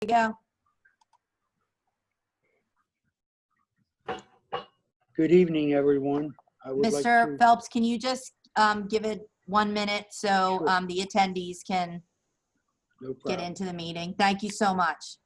you go. Good evening, everyone. I would like Mr. to, Phelps, can you just give it 1 minute so Sure. the attendees can no get problem. into the meeting? Thank you so much.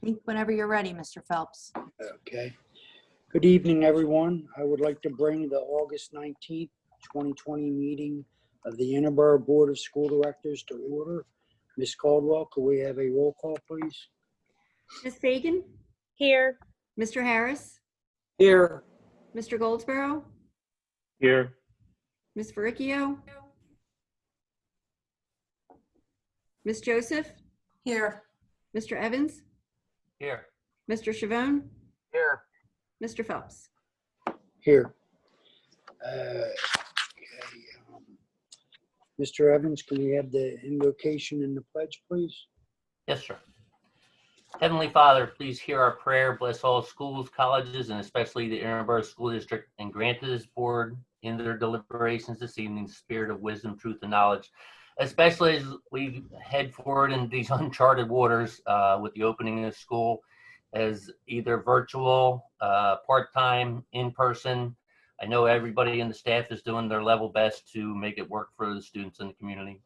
I think whenever you're ready, Mr. Phelps. Okay. Good evening, everyone. I would like to bring the August 19th, 2020 meeting of the Interboro Board of School Directors to order. Ms. Caldwell, could we have a roll call, please? Ms. Fagan? Here. Mr. Harris? Here. Mr. Goldsboro? Here. Ms. Verricchio? Ms. Joseph? Here. Mr. Evans? Here. Mr. Chavone? Here. Mr. Phelps? Here. Okay. Mr. Evans, can we have the invocation and the pledge, please? Yes, sir. Heavenly Father, please hear our prayer. Bless all schools, colleges, and especially the Interboro School District, and grant to this board in their deliberations this evening the spirit of wisdom, truth, and knowledge, especially as we head forward in these uncharted waters with the opening of school as either virtual, part-time, in-person. I know everybody in the staff is doing their level best to make it work for the students in the community.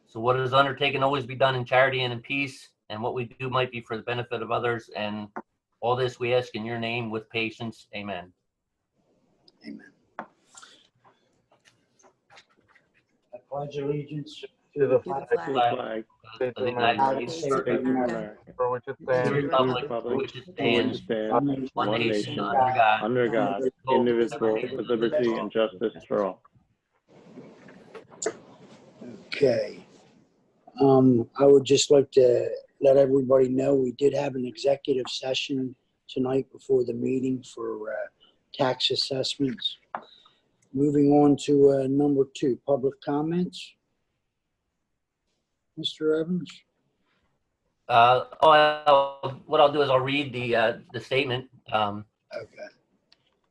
So what is undertaken always be done in charity and in peace, and what we do might be for the benefit of others. And all this we ask in your name with patience. Amen. Amen. I pledge allegiance To the To the flag flag of the United States of America, for which it and the stands, republic for which it stands, one nation, under God, indivisible, with liberty and justice for all. Okay. I would just like to let everybody know we did have an executive session tonight before the meeting for tax assessments. Moving on to number 2, public comments. Mr. Evans? What I'll do is I'll read the statement. Okay.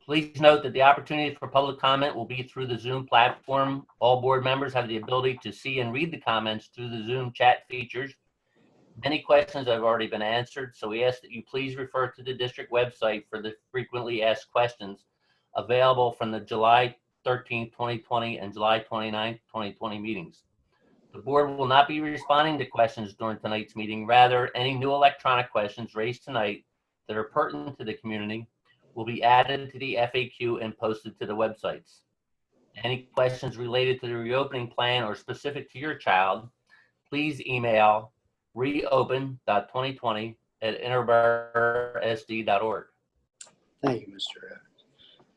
Please note that the opportunity for public comment will be through the Zoom platform. All board members have the ability to see and read the comments through the Zoom chat features. Many questions have already been answered, so we ask that you please refer to the district website for the frequently asked questions available from the July 13th, 2020 and July 29th, 2020 meetings. The board will not be responding to questions during tonight's meeting. Rather, any new electronic questions raised tonight that are pertinent to the community will be added to the FAQ and posted to the websites. Any questions related to the reopening plan or specific to your child, please email reopen.2020@interboro.sd.org. Thank you, Mr. Evans.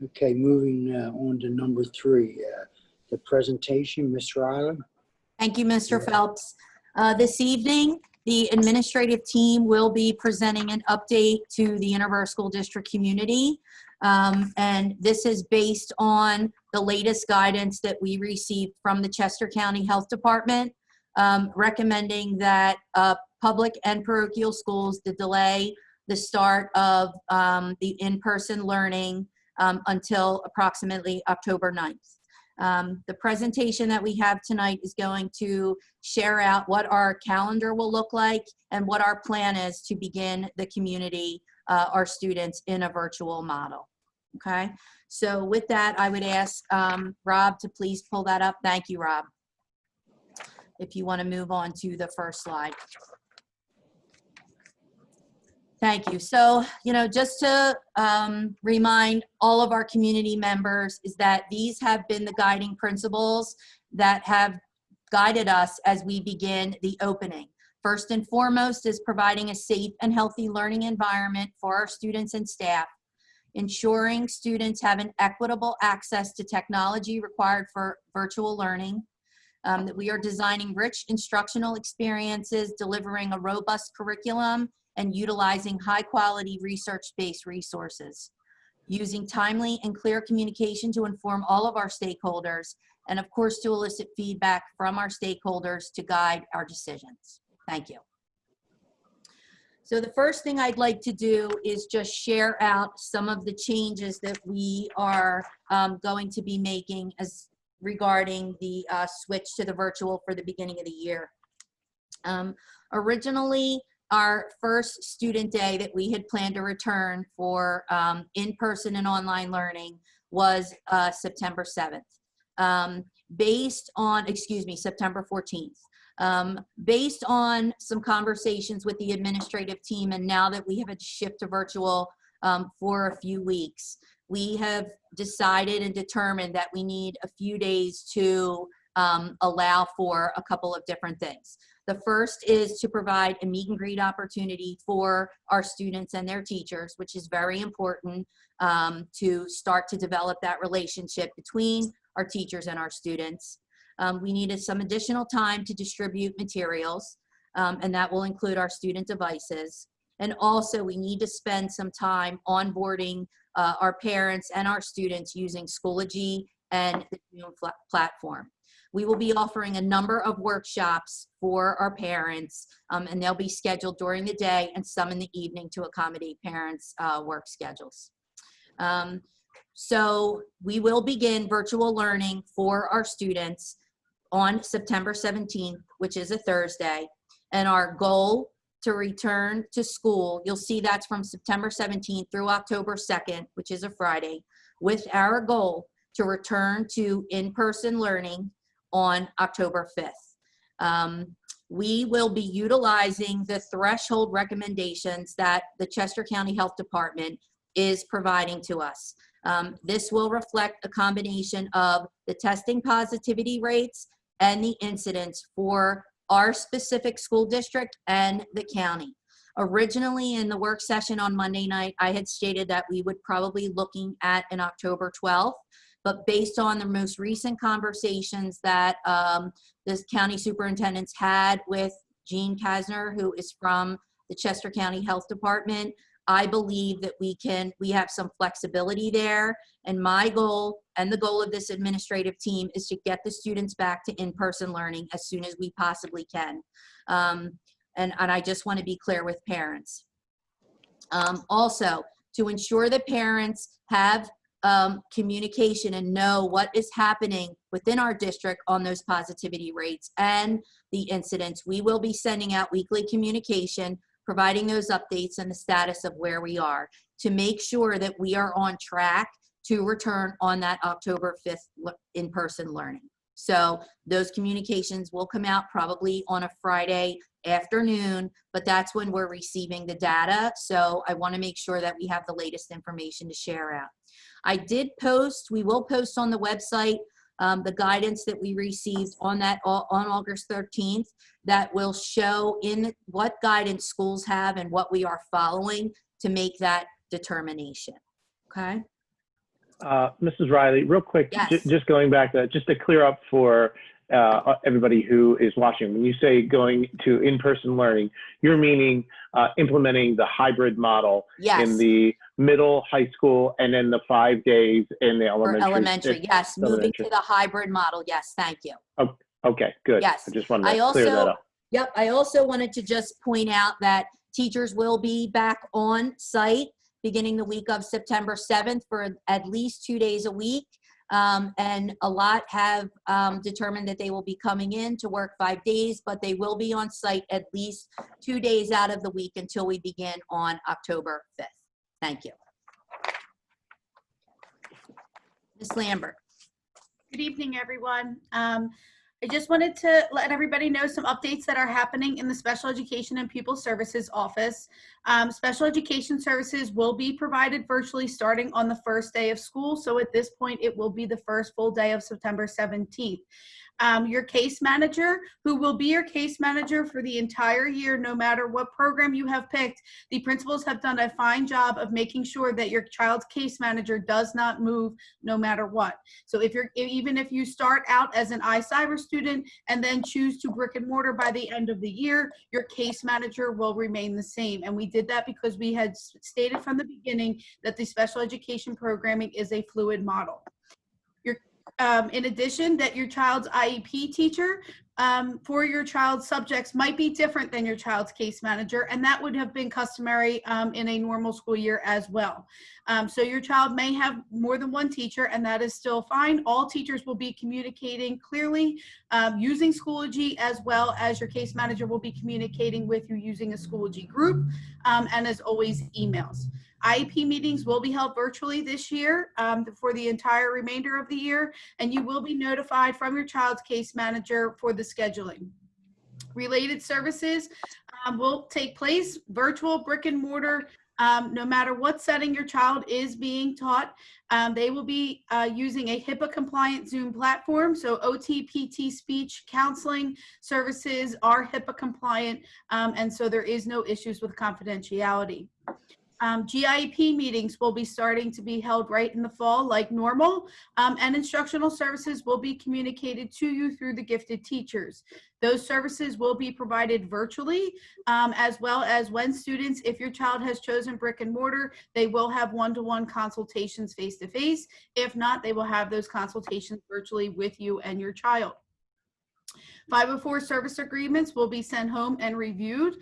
Okay, moving on to number 3, the presentation. Mr. Island? Thank you, Mr. Phelps. This evening, the administrative team will be presenting an update to the Interboro School District community. And this is based on the latest guidance that we received from the Chester County Health Department, recommending that public and parochial schools to delay the start of the in-person learning until approximately October 9th. The presentation that we have tonight is going to share out what our calendar will look like and what our plan is to begin the community, our students, in a virtual model. Okay, so with that, I would ask Rob to please pull that up. Thank you, Rob. If you want to move on to the first slide. Thank you. So, just to remind all of our community members is that these have been the guiding principles that have guided us as we begin the opening. First and foremost is providing a safe and healthy learning environment for our students and staff. ensuring students have an equitable access to technology required for virtual learning, that we are designing rich instructional experiences, delivering a robust curriculum, and utilizing high-quality research-based resources, using timely and clear communication to inform all of our stakeholders, and of course to elicit feedback from our stakeholders to guide our decisions. Thank you. So the first thing I'd like to do is just share out some of the changes that we are going to be making as regarding the switch to the virtual for the beginning of the year. Originally, our first student day that we had planned to return for in-person and online learning was September 7th. Based on, September 14th. Based on some conversations with the administrative team, and now that we have a shift to virtual for a few weeks, we have decided and determined that we need a few days to allow for a couple of different things. The first is to provide a meet and greet opportunity for our students and their teachers, which is very important to start to develop that relationship between our teachers and our students. We needed some additional time to distribute materials, and that will include our student devices. And also, we need to spend some time onboarding our parents and our students using Schoology and the Zoom platform. We will be offering a number of workshops for our parents, and they'll be scheduled during the day and some in the evening to accommodate parents' work schedules. So we will begin virtual learning for our students on September 17th, which is a Thursday. And our goal to return to school, you'll see that's from September 17th through October 2nd, which is a Friday, with our goal to return to in-person learning on October 5th. We will be utilizing the threshold recommendations that the Chester County Health Department is providing to us. This will reflect a combination of the testing positivity rates and the incidents for our specific school district and the county. Originally in the work session on Monday night, I had stated that we would probably looking at an October 12th, but based on the most recent conversations that the county superintendents had with Jean Kasner, who is from the Chester County Health Department, I believe that we have some flexibility there. And my goal and the goal of this administrative team is to get the students back to in-person learning as soon as we possibly can. And I just want to be clear with parents. Also, to ensure that parents have communication and know what is happening within our district on those positivity rates and the incidents, we will be sending out weekly communication, providing those updates and the status of where we are to make sure that we are on track to return on that October 5th in-person learning. So those communications will come out probably on a Friday afternoon, but that's when we're receiving the data. So I want to make sure that we have the latest information to share out. I did post, we will post on the website the guidance that we received on August 13th that will show in what guidance schools have and what we are following to make that determination. Okay. Mrs. Riley, real quick, Yes. just going back to just to clear up for everybody who is watching, when you say going to in-person learning, you're meaning implementing the hybrid model Yes. in the middle, high school, and then the 5 days in the elementary. For elementary, yes. Moving elementary. to the hybrid model, yes. Thank you. Oh, okay, good. Yes. I just wanted to clear that up. Yep. I also wanted to just point out that teachers will be back on site beginning the week of September 7th for at least 2 days a week. And a lot have determined that they will be coming in to work 5 days, but they will be on site at least 2 days out of the week until we begin on October 5th. Thank you. Ms. Lambert. Good evening, everyone. I just wanted to let everybody know some updates that are happening in the Special Education and Pupil Services Office. Special Education Services will be provided virtually starting on the first day of school. So at this point, it will be the first full day of September 17th. Your case manager, who will be your case manager for the entire year, no matter what program you have picked. The principals have done a fine job of making sure that your child's case manager does not move no matter what. So even if you start out as an iCyber student and then choose to brick and mortar by the end of the year, your case manager will remain the same. And we did that because we had stated from the beginning that the special education programming is a fluid model. In addition, that your child's IEP teacher for your child's subjects might be different than your child's case manager, and that would have been customary in a normal school year as well. So your child may have more than one teacher, and that is still fine. All teachers will be communicating clearly using Schoology, as well as your case manager will be communicating with you using a Schoology group, and as always, emails. IEP meetings will be held virtually this year for the entire remainder of the year, and you will be notified from your child's case manager for the scheduling. Related services will take place, virtual, brick and mortar, no matter what setting your child is being taught. They will be using a HIPAA compliant Zoom platform. So OT, PT, speech, counseling services are HIPAA compliant, and so there is no issues with confidentiality. GIEP meetings will be starting to be held right in the fall like normal, and instructional services will be communicated to you through the gifted teachers. Those services will be provided virtually, as well as when students, if your child has chosen brick and mortar, they will have one-to-one consultations face-to-face. If not, they will have those consultations virtually with you and your child. 504 service agreements will be sent home and reviewed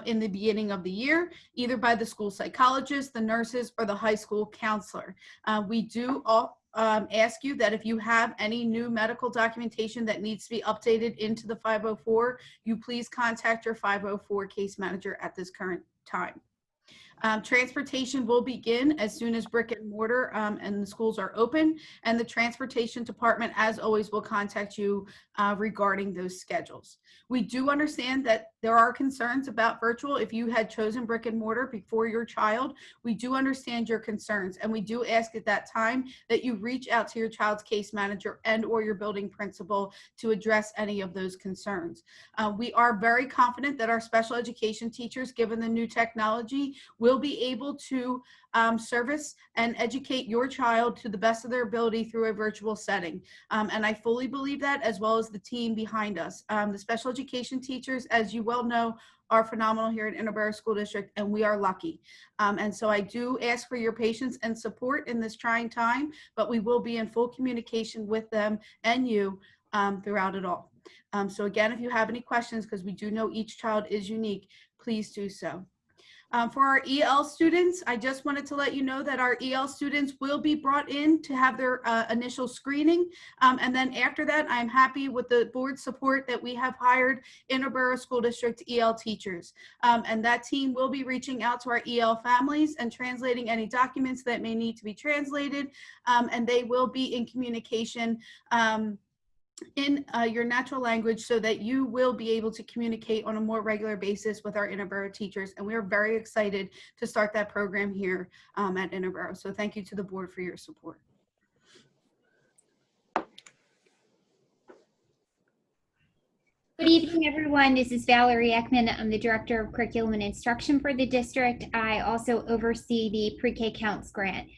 in the beginning of the year, either by the school psychologist, the nurses, or the high school counselor. We do ask you that if you have any new medical documentation that needs to be updated into the 504, you please contact your 504 case manager at this current time. Transportation will begin as soon as brick and mortar and the schools are open, and the transportation department, as always, will contact you regarding those schedules. We do understand that there are concerns about virtual. If you had chosen brick and mortar before your child, we do understand your concerns, and we do ask at that time that you reach out to your child's case manager and or your building principal to address any of those concerns. We are very confident that our special education teachers, given the new technology, will be able to service and educate your child to the best of their ability through a virtual setting. And I fully believe that, as well as the team behind us. The special education teachers, as you well know, are phenomenal here at Interboro School District, and we are lucky. And so I do ask for your patience and support in this trying time, but we will be in full communication with them and you throughout it all. So again, if you have any questions, because we do know each child is unique, please do so. For our EL students, I just wanted to let you know that our EL students will be brought in to have their initial screening. And then after that, I'm happy with the board support that we have hired Interboro School District EL teachers. And that team will be reaching out to our EL families and translating any documents that may need to be translated. And they will be in communication in your natural language so that you will be able to communicate on a more regular basis with our Interboro teachers. And we are very excited to start that program here at Interboro. So thank you to the board for your support. Good evening, everyone. This is Valerie Ekman. I'm the Director of Curriculum and Instruction for the district. I also oversee the Pre-K Counts grant.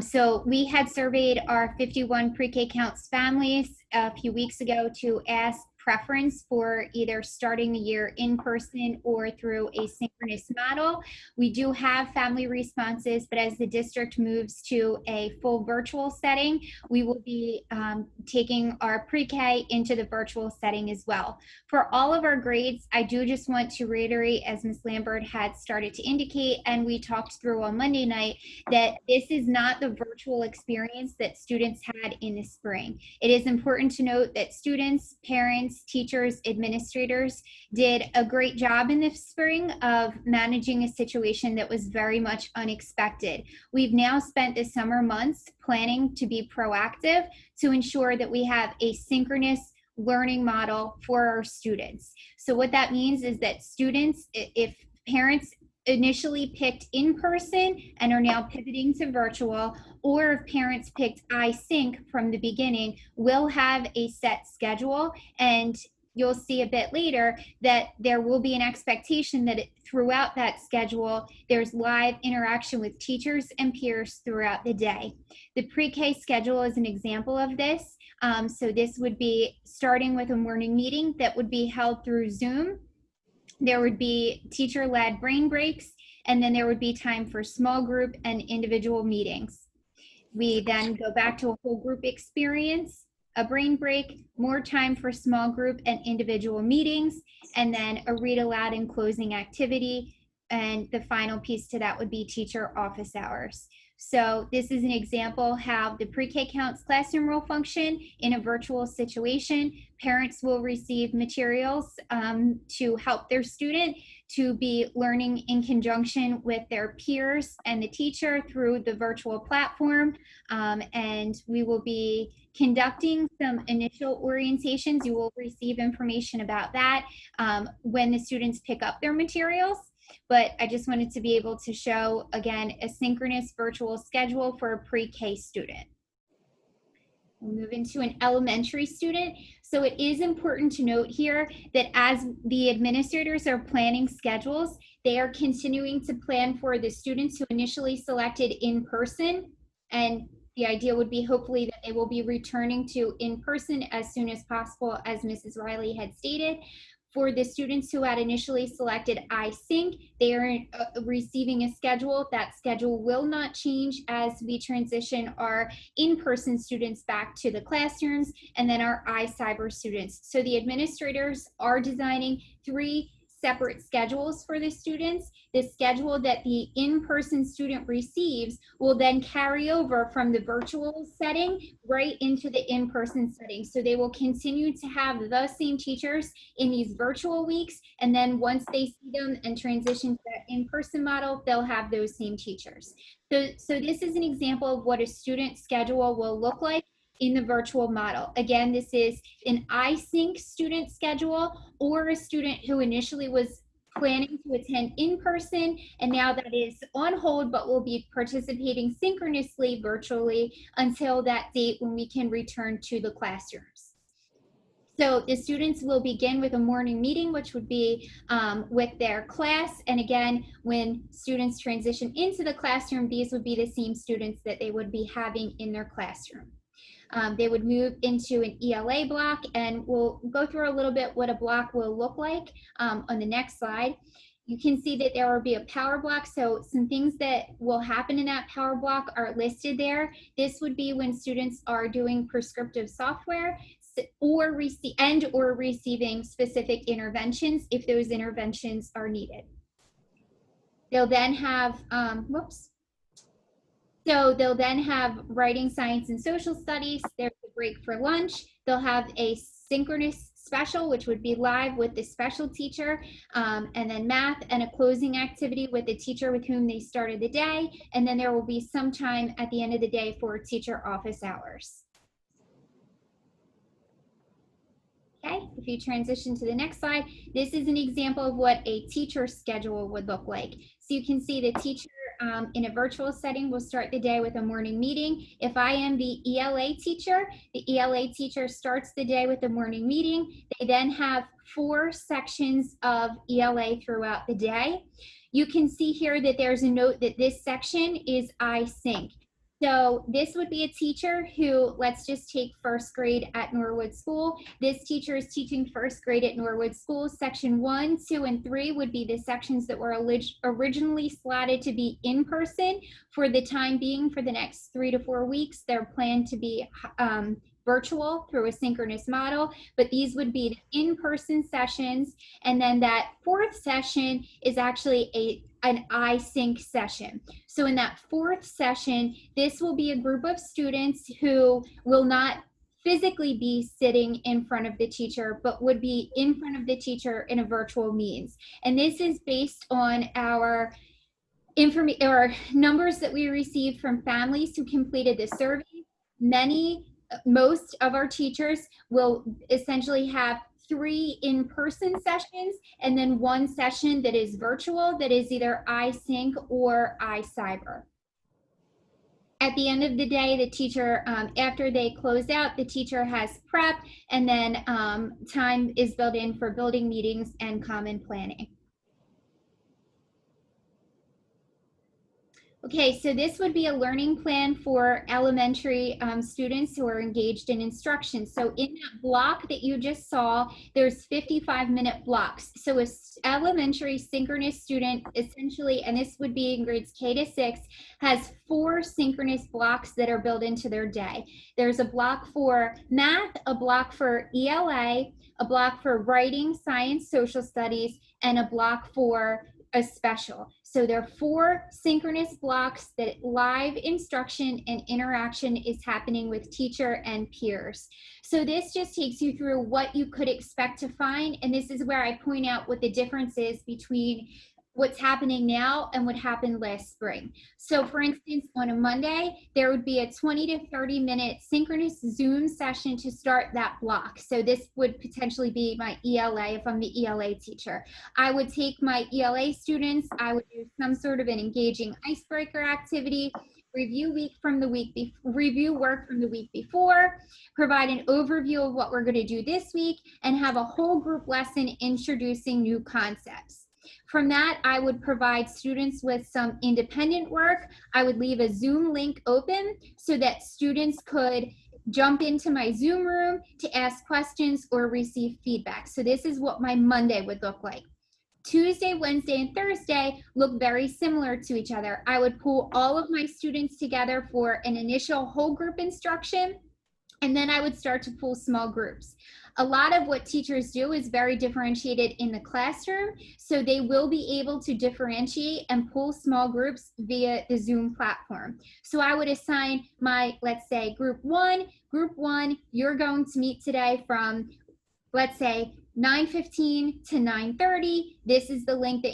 So we had surveyed our 51 Pre-K Counts families a few weeks ago to ask preference for either starting the year in person or through a synchronous model. We do have family responses, but as the district moves to a full virtual setting, we will be taking our pre-K into the virtual setting as well. For all of our grades, I do just want to reiterate, as Ms. Lambert had started to indicate, and we talked through on Monday night, that this is not the virtual experience that students had in the spring. It is important to note that students, parents, teachers, administrators did a great job in the spring of managing a situation that was very much unexpected. We've now spent the summer months planning to be proactive to ensure that we have a synchronous learning model for our students. So what that means is that students, if parents initially picked in person and are now pivoting to virtual, or if parents picked iSync from the beginning, will have a set schedule. And you'll see a bit later that there will be an expectation that throughout that schedule, there's live interaction with teachers and peers throughout the day. The pre-K schedule is an example of this. So this would be starting with a morning meeting that would be held through Zoom. There would be teacher-led brain breaks, and then there would be time for small group and individual meetings. We then go back to a whole group experience, a brain break, more time for small group and individual meetings, and then a read aloud and closing activity. And the final piece to that would be teacher office hours. So this is an example how the pre-K counts classroom will function in a virtual situation. Parents will receive materials to help their student to be learning in conjunction with their peers and the teacher through the virtual platform. And we will be conducting some initial orientations. You will receive information about that when the students pick up their materials. But I just wanted to be able to show, again, a synchronous virtual schedule for a pre-K student. We'll move into an elementary student. So it is important to note here that as the administrators are planning schedules, they are continuing to plan for the students who initially selected in person. And the idea would be hopefully that they will be returning to in person as soon as possible, as Mrs. Riley had stated. For the students who had initially selected iSync, they are receiving a schedule. That schedule will not change as we transition our in-person students back to the classrooms, and then our iCyber students. So the administrators are designing 3 separate schedules for the students. The schedule that the in-person student receives will then carry over from the virtual setting right into the in-person setting. So they will continue to have the same teachers in these virtual weeks, and then once they see them and transition to that in-person model, they'll have those same teachers. So this is an example of what a student schedule will look like in the virtual model. Again, this is an iSync student schedule, or a student who initially was planning to attend in person, and now that is on hold, but will be participating synchronously virtually until that date when we can return to the classrooms. So the students will begin with a morning meeting, which would be with their class. And again, when students transition into the classroom, these would be the same students that they would be having in their classroom. They would move into an ELA block, and we'll go through a little bit what a block will look like on the next slide. You can see that there will be a power block. So some things that will happen in that power block are listed there. This would be when students are doing prescriptive software or receiving specific interventions if those interventions are needed. They'll then have, So they'll then have writing, science, and social studies. There's a break for lunch. They'll have a synchronous special, which would be live with the special teacher, and then math and a closing activity with the teacher with whom they started the day. And then there will be some time at the end of the day for teacher office hours. Okay, if you transition to the next slide, this is an example of what a teacher schedule would look like. So you can see the teacher in a virtual setting will start the day with a morning meeting. If I am the ELA teacher, the ELA teacher starts the day with a morning meeting. They then have 4 sections of ELA throughout the day. You can see here that there's a note that this section is iSync. So this would be a teacher who, let's just take first grade at Norwood School. This teacher is teaching first grade at Norwood School. Section 1, 2, and 3 would be the sections that were originally slotted to be in person. For the time being, for the next 3 to 4 weeks, they're planned to be virtual through a synchronous model, but these would be the in-person sessions. And then that 4th session is actually an iSync session. So in that 4th session, this will be a group of students who will not physically be sitting in front of the teacher, but would be in front of the teacher in a virtual means. And this is based on our numbers that we received from families who completed the survey. Most of our teachers will essentially have 3 in-person sessions and then 1 session that is virtual, that is either iSync or iCyber. At the end of the day, the teacher, after they close out, the teacher has prep, and then time is built in for building meetings and common planning. Okay, so this would be a learning plan for elementary students who are engaged in instruction. So in that block that you just saw, there's 55-minute blocks. So an elementary synchronous student essentially, and this would be in grades K to 6, has 4 synchronous blocks that are built into their day. There's a block for math, a block for ELA, a block for writing, science, social studies, and a block for a special. So there are 4 synchronous blocks that live instruction and interaction is happening with teacher and peers. So this just takes you through what you could expect to find. And this is where I point out what the difference is between what's happening now and what happened last spring. So for instance, on a Monday, there would be a 20 to 30 minute synchronous Zoom session to start that block. So this would potentially be my ELA if I'm the ELA teacher. I would take my ELA students, I would do some sort of an engaging icebreaker activity, review work from the week before, provide an overview of what we're going to do this week, and have a whole group lesson introducing new concepts. From that, I would provide students with some independent work. I would leave a Zoom link open so that students could jump into my Zoom room to ask questions or receive feedback. So this is what my Monday would look like. Tuesday, Wednesday, and Thursday look very similar to each other. I would pull all of my students together for an initial whole group instruction, and then I would start to pull small groups. A lot of what teachers do is very differentiated in the classroom, so they will be able to differentiate and pull small groups via the Zoom platform. So I would assign my, let's say, group one, you're going to meet today from, let's say, 9:15 to 9:30. This is the link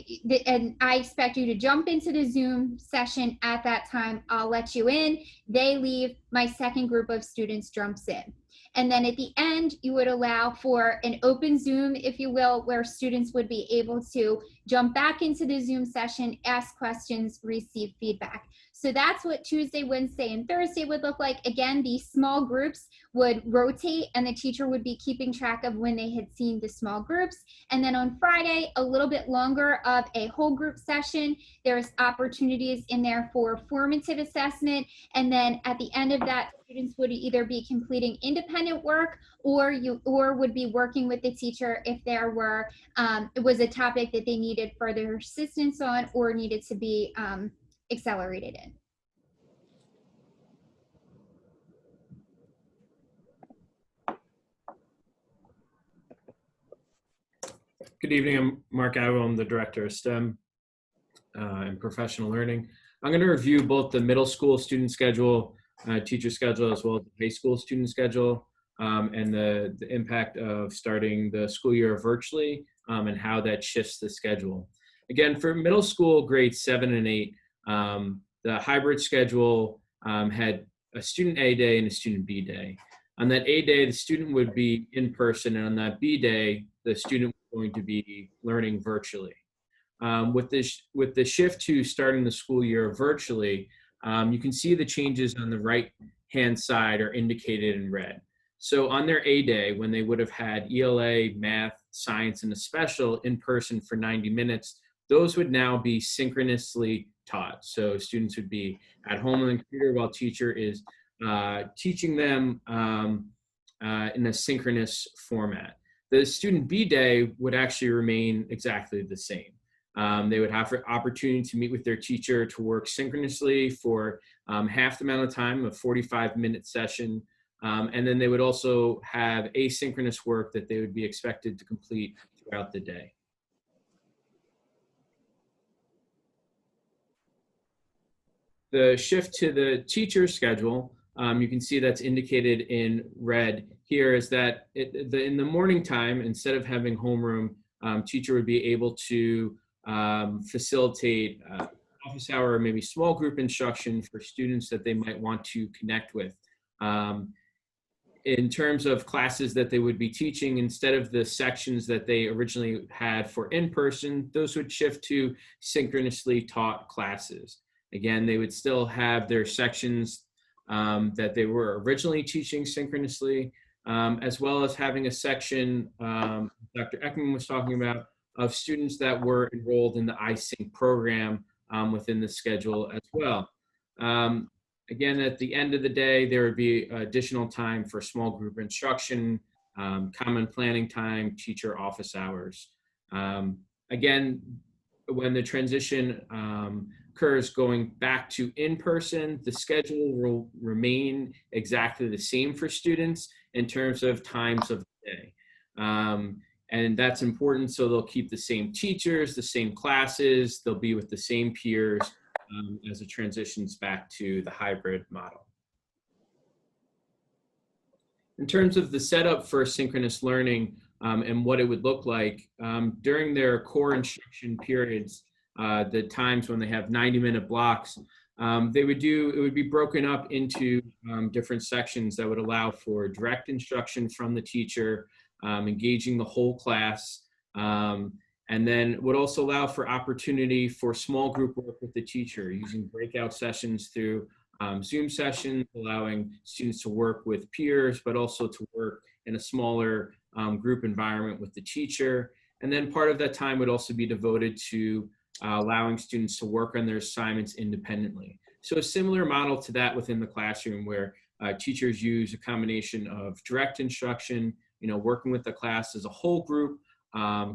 and I expect you to jump into the Zoom session at that time. I'll let you in. They leave. My second group of students jumps in. And then at the end, you would allow for an open Zoom, if you will, where students would be able to jump back into the Zoom session, ask questions, receive feedback. So that's what Tuesday, Wednesday, and Thursday would look like. Again, these small groups would rotate and the teacher would be keeping track of when they had seen the small groups. And then on Friday, a little bit longer of a whole group session. There's opportunities in there for formative assessment. And then at the end of that, students would either be completing independent work or would be working with the teacher if there were, it was a topic that they needed further assistance on or needed to be accelerated in. Good evening, I'm Mark Awo. I'm the Director of STEM and Professional Learning. I'm going to review both the middle school student schedule, teacher schedule, as well as the high school student schedule, and the impact of starting the school year virtually and how that shifts the schedule. Again, for middle school grades 7 and 8, the hybrid schedule had a student A day and a student B day. On that A day, the student would be in person, and on that B day, the student was going to be learning virtually. With the shift to starting the school year virtually, you can see the changes on the right-hand side are indicated in red. So on their A day, when they would have had ELA, math, science, and a special in person for 90 minutes, those would now be synchronously taught. So students would be at home on the computer while teacher is teaching them in a synchronous format. The student B day would actually remain exactly the same. They would have the opportunity to meet with their teacher to work synchronously for half the amount of time, a 45-minute session. And then they would also have asynchronous work that they would be expected to complete throughout the day. The shift to the teacher schedule, you can see that's indicated in red here, is that in the morning time, instead of having homeroom, teacher would be able to facilitate office hour or maybe small group instruction for students that they might want to connect with. in terms of classes that they would be teaching, instead of the sections that they originally had for in-person, those would shift to synchronously taught classes. Again, they would still have their sections that they were originally teaching synchronously, as well as having a section Dr. Ekman was talking about of students that were enrolled in the iSync program within the schedule as well. Again, at the end of the day, there would be additional time for small group instruction, common planning time, teacher office hours. Again, when the transition occurs going back to in-person, the schedule will remain exactly the same for students in terms of times of the day. And that's important, so they'll keep the same teachers, the same classes, they'll be with the same peers as it transitions back to the hybrid model. In terms of the setup for synchronous learning and what it would look like, during their core instruction periods, the times when they have 90-minute blocks, it would be broken up into different sections that would allow for direct instruction from the teacher, engaging the whole class, and then would also allow for opportunity for small group work with the teacher using breakout sessions through Zoom sessions, allowing students to work with peers, but also to work in a smaller group environment with the teacher. And then part of that time would also be devoted to allowing students to work on their assignments independently. So a similar model to that within the classroom, where teachers use a combination of direct instruction, working with the class as a whole group,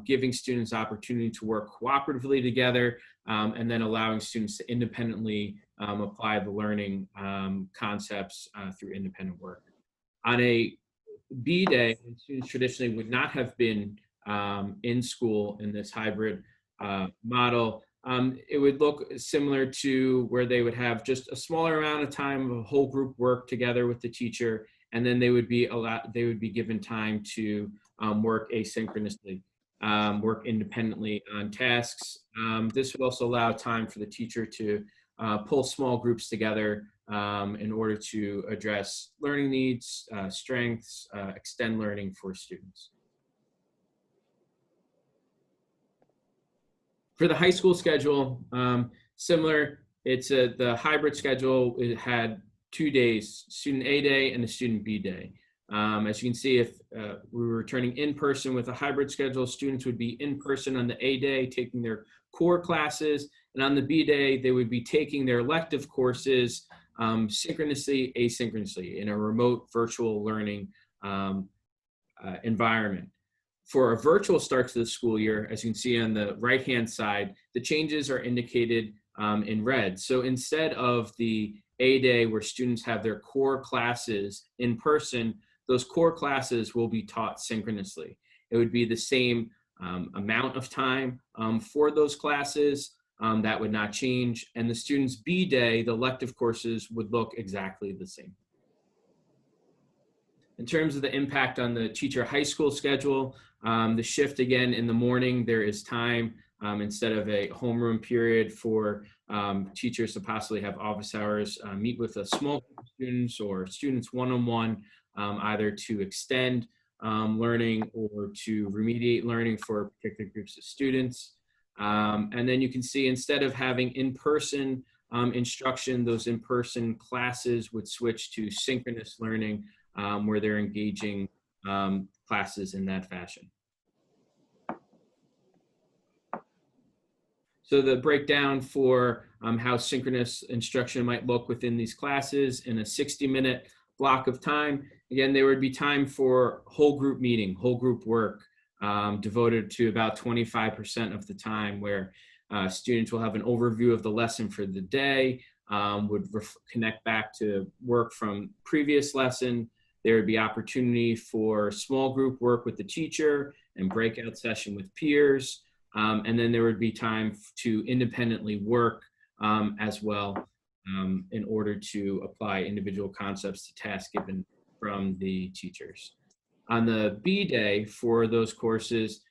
giving students opportunity to work cooperatively together, and then allowing students to independently apply the learning concepts through independent work. On a B day, when students traditionally would not have been in school in this hybrid model, it would look similar to where they would have just a smaller amount of time of whole group work together with the teacher, and then they would be given time to work asynchronously, work independently on tasks. This would also allow time for the teacher to pull small groups together in order to address learning needs, strengths, extend learning for students. For the high school schedule, similar, it's the hybrid schedule. It had 2 days, student A day and the student B day. As you can see, if we were returning in person with a hybrid schedule, students would be in person on the A day taking their core classes, and on the B day, they would be taking their elective courses synchronously, asynchronously in a remote virtual learning environment. For a virtual start to the school year, as you can see on the right-hand side, the changes are indicated in red. So instead of the A day where students have their core classes in person, those core classes will be taught synchronously. It would be the same amount of time for those classes. That would not change. And the students' B day, the elective courses, would look exactly the same. In terms of the impact on the teacher high school schedule, the shift again in the morning, there is time instead of a homeroom period for teachers to possibly have office hours, meet with a small group of students or students one-on-one, either to extend learning or to remediate learning for particular groups of students. And then you can see, instead of having in-person instruction, those in-person classes would switch to synchronous learning, where they're engaging classes in that fashion. So the breakdown for how synchronous instruction might look within these classes in a 60-minute block of time. Again, there would be time for whole group meeting, whole group work, devoted to about 25% of the time, where students will have an overview of the lesson for the day, would connect back to work from previous lesson. There would be opportunity for small group work with the teacher and breakout session with peers. And then there would be time to independently work as well in order to apply individual concepts to tasks given from the teachers. On the B day for those courses,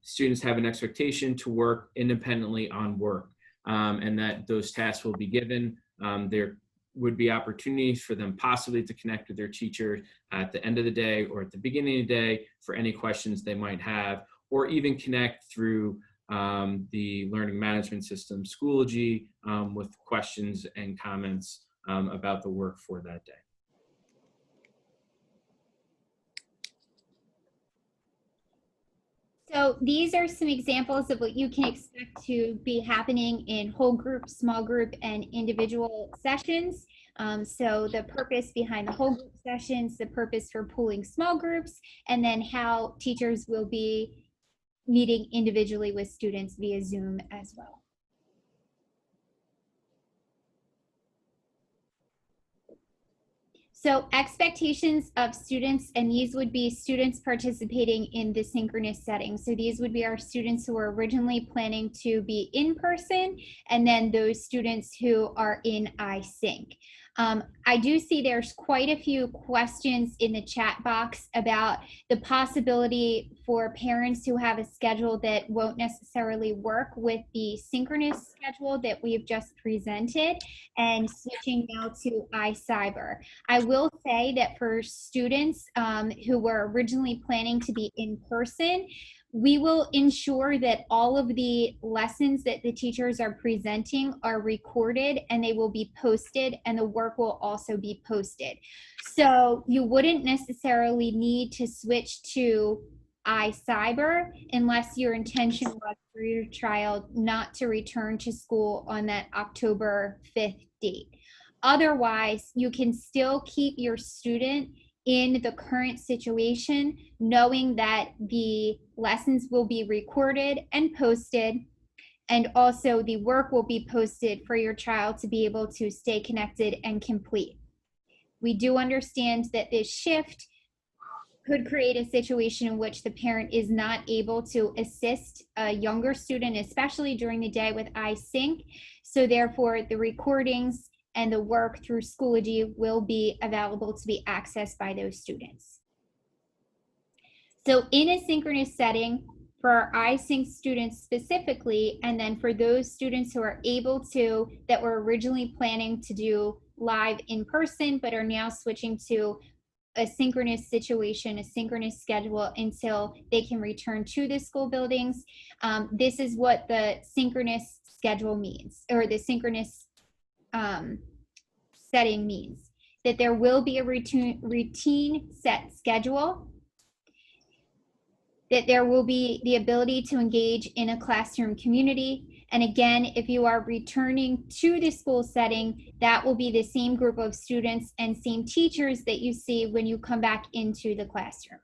students have an expectation to work independently on work, and that those tasks will be given. They're would be opportunities for them possibly to connect with their teacher at the end of the day or at the beginning of the day for any questions they might have, or even connect through the learning management system, Schoology, with questions and comments about the work for that day. So these are some examples of what you can expect to be happening in whole group, small group, and individual sessions. So the purpose behind the whole group sessions, the purpose for pooling small groups, and then how teachers will be meeting individually with students via Zoom as well. So expectations of students, and these would be students participating in the synchronous setting. So these would be our students who were originally planning to be in person, and then those students who are in iSync. I do see there's quite a few questions in the chat box about the possibility for parents who have a schedule that won't necessarily work with the synchronous schedule that we've just presented, and switching now to iCyber. I will say that for students who were originally planning to be in person, we will ensure that all of the lessons that the teachers are presenting are recorded, and they will be posted, and the work will also be posted. So you wouldn't necessarily need to switch to iCyber unless your intention was for your child not to return to school on that October 5th date. Otherwise, you can still keep your student in the current situation, knowing that the lessons will be recorded and posted, and also the work will be posted for your child to be able to stay connected and complete. We do understand that this shift could create a situation in which the parent is not able to assist a younger student, especially during the day, with iSync. So therefore, the recordings and the work through Schoology will be available to be accessed by those students. So in a synchronous setting, for our iSync students specifically, and then for those students who are able to, that were originally planning to do live in person, but are now switching to a synchronous situation, a synchronous schedule until they can return to the school buildings. This is what the synchronous schedule means, or the synchronous setting means, that there will be a routine set schedule, that there will be the ability to engage in a classroom community. And again, if you are returning to the school setting, that will be the same group of students and same teachers that you see when you come back into the classroom.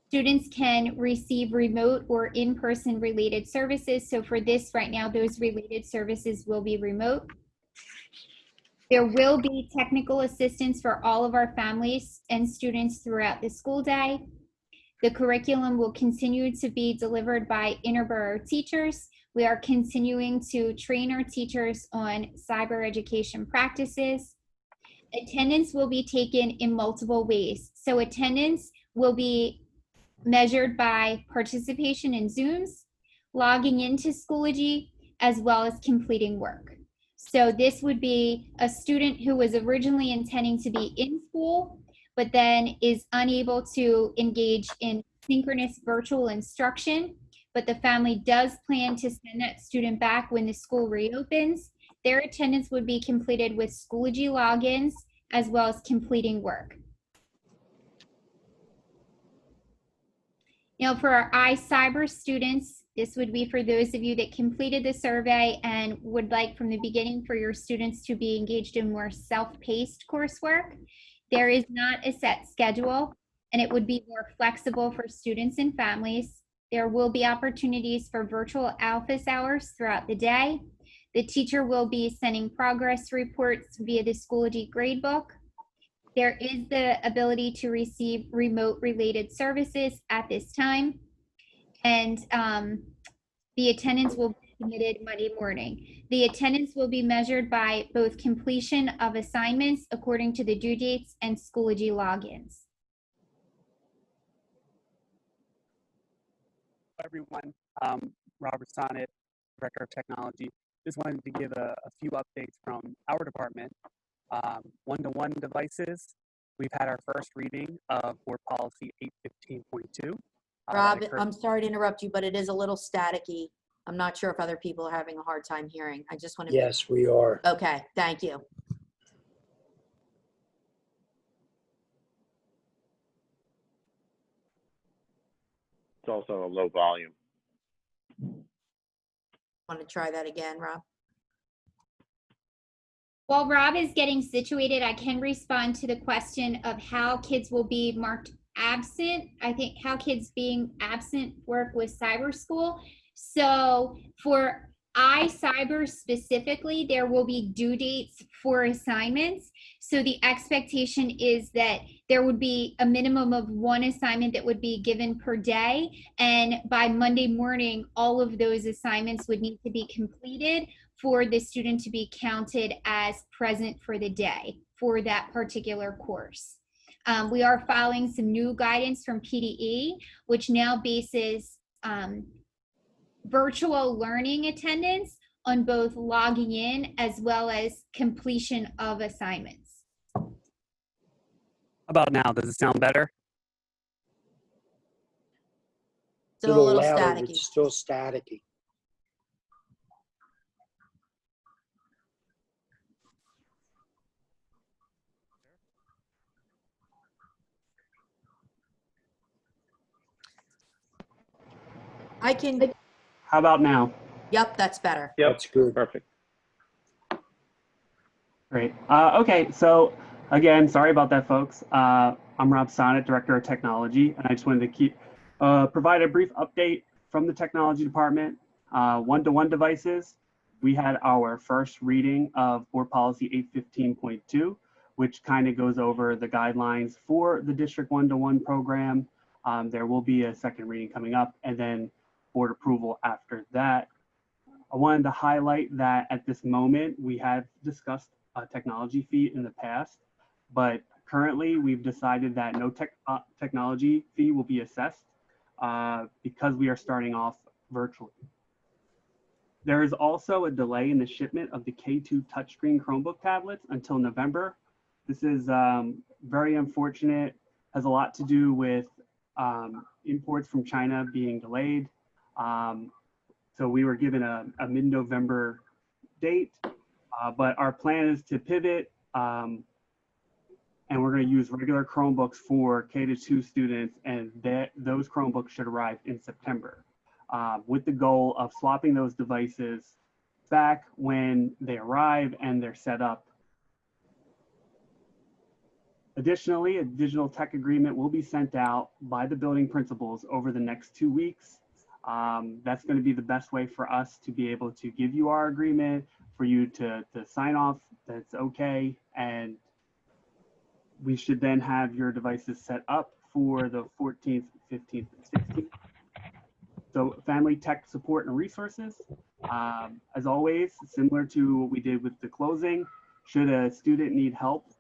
Students can receive remote or in-person related services. So for this right now, those related services will be remote. There will be technical assistance for all of our families and students throughout the school day. The curriculum will continue to be delivered by Interboro teachers. We are continuing to train our teachers on cyber education practices. Attendance will be taken in multiple ways. So attendance will be measured by participation in Zooms, logging into Schoology, as well as completing work. So this would be a student who was originally intending to be in school, but then is unable to engage in synchronous virtual instruction, but the family does plan to send that student back when the school reopens. Their attendance would be completed with Schoology logins, as well as completing work. Now for our iCyber students, this would be for those of you that completed the survey and would like from the beginning for your students to be engaged in more self-paced coursework. There is not a set schedule, and it would be more flexible for students and families. There will be opportunities for virtual office hours throughout the day. The teacher will be sending progress reports via the Schoology gradebook. There is the ability to receive remote related services at this time. And the attendance will be submitted Monday morning. The attendance will be measured by both completion of assignments according to the due dates and Schoology logins. Everyone, Robert Sonnet, Director of Technology. just wanted to give a few updates from our department. One-to-one devices. We've had our first reading of board policy 815.2. Rob, I'm sorry to interrupt you, but it is a little staticky. I'm not sure if other people are having a hard time hearing. I just want to. Yes, we are. Okay, thank you. It's also a low volume. Want to try that again, Rob? While Rob is getting situated, I can respond to the question of how kids will be marked absent. I think how kids being absent work with cyber school. So for iCyber specifically, there will be due dates for assignments. So the expectation is that there would be a minimum of one assignment that would be given per day. And by Monday morning, all of those assignments would need to be completed for the student to be counted as present for the day for that particular course. We are following some new guidance from PDE, which now bases virtual learning attendance on both logging in as well as completion of assignments. How about now? Does it sound better? Still a little louder, but staticky. still staticky. I can, How about now? yep, that's better. Yep, That's good. perfect. Great. Okay, so again, sorry about that, folks. I'm Rob Sonnet, Director of Technology, and I just wanted to provide a brief update from the Technology Department. One-to-one devices, we had our first reading of Board Policy 815.2, which kind of goes over the guidelines for the District one-to-one program. There will be a second reading coming up, and then board approval after that. I wanted to highlight that at this moment, we have discussed a technology fee in the past, but currently we've decided that no technology fee will be assessed because we are starting off virtually. There is also a delay in the shipment of the K2 touchscreen Chromebook tablets until November. This is very unfortunate, has a lot to do with imports from China being delayed. So we were given a mid-November date, but our plan is to pivot and we're going to use regular Chromebooks for K-2 students, and those Chromebooks should arrive in September with the goal of swapping those devices back when they arrive and they're set up. Additionally, a digital tech agreement will be sent out by the building principals over the next 2 weeks. That's going to be the best way for us to be able to give you our agreement, for you to sign off that's okay, and we should then have your devices set up for the 14th, 15th, and 16th. So family tech support and resources, as always, similar to what we did with the closing, should a student need help,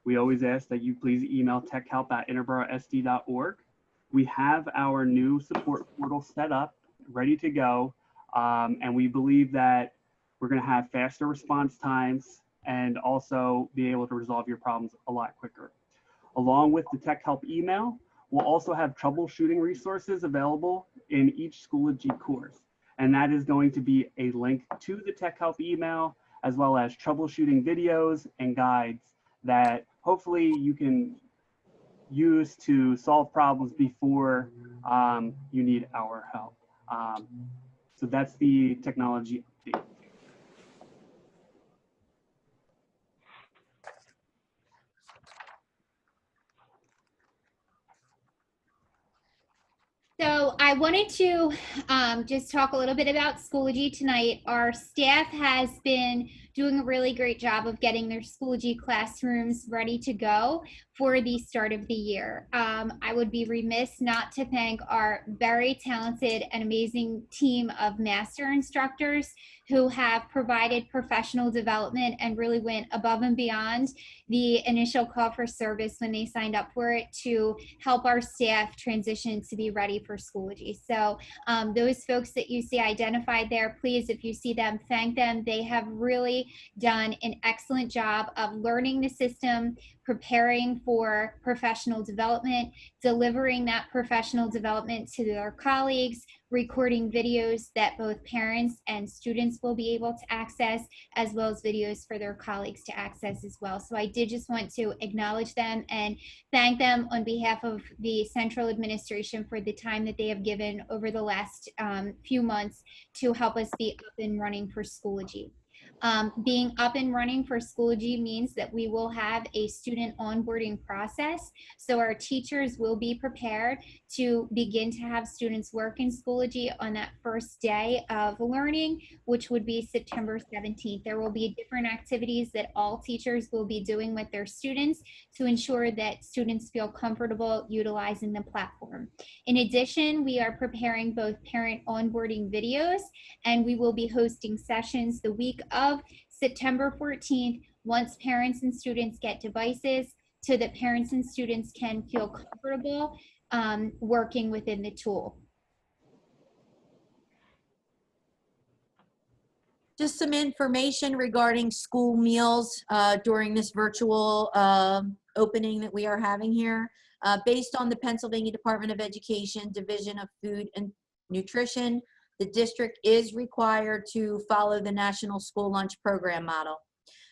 we always ask that you please email techhelp@interboro.sd.org. We have our new support portal set up, ready to go, and we believe that we're going to have faster response times and also be able to resolve your problems a lot quicker. Along with the Tech Help email, we'll also have troubleshooting resources available in each Schoology course, and that is going to be a link to the Tech Help email, as well as troubleshooting videos and guides that hopefully you can use to solve problems before you need our help. So that's the technology update. So I wanted to just talk a little bit about Schoology tonight. Our staff has been doing a really great job of getting their Schoology classrooms ready to go for the start of the year. I would be remiss not to thank our very talented and amazing team of master instructors who have provided professional development and really went above and beyond the initial call for service when they signed up for it to help our staff transition to be ready for Schoology. So those folks that you see identified there, please, if you see them, thank them. They have really done an excellent job of learning the system, preparing for professional development, delivering that professional development to their colleagues, recording videos that both parents and students will be able to access, as well as videos for their colleagues to access as well. So I did just want to acknowledge them and thank them on behalf of the central administration for the time that they have given over the last few months to help us be up and running for Schoology. Being up and running for Schoology means that we will have a student onboarding process. So our teachers will be prepared to begin to have students work in Schoology on that first day of learning, which would be September 17th. There will be different activities that all teachers will be doing with their students to ensure that students feel comfortable utilizing the platform. In addition, we are preparing both parent onboarding videos, and we will be hosting sessions the week of September 14th once parents and students get devices, so that parents and students can feel comfortable working within the tool. Just some information regarding school meals during this virtual opening that we are having here. Based on the Pennsylvania Department of Education Division of Food and Nutrition, the district is required to follow the National School Lunch Program model.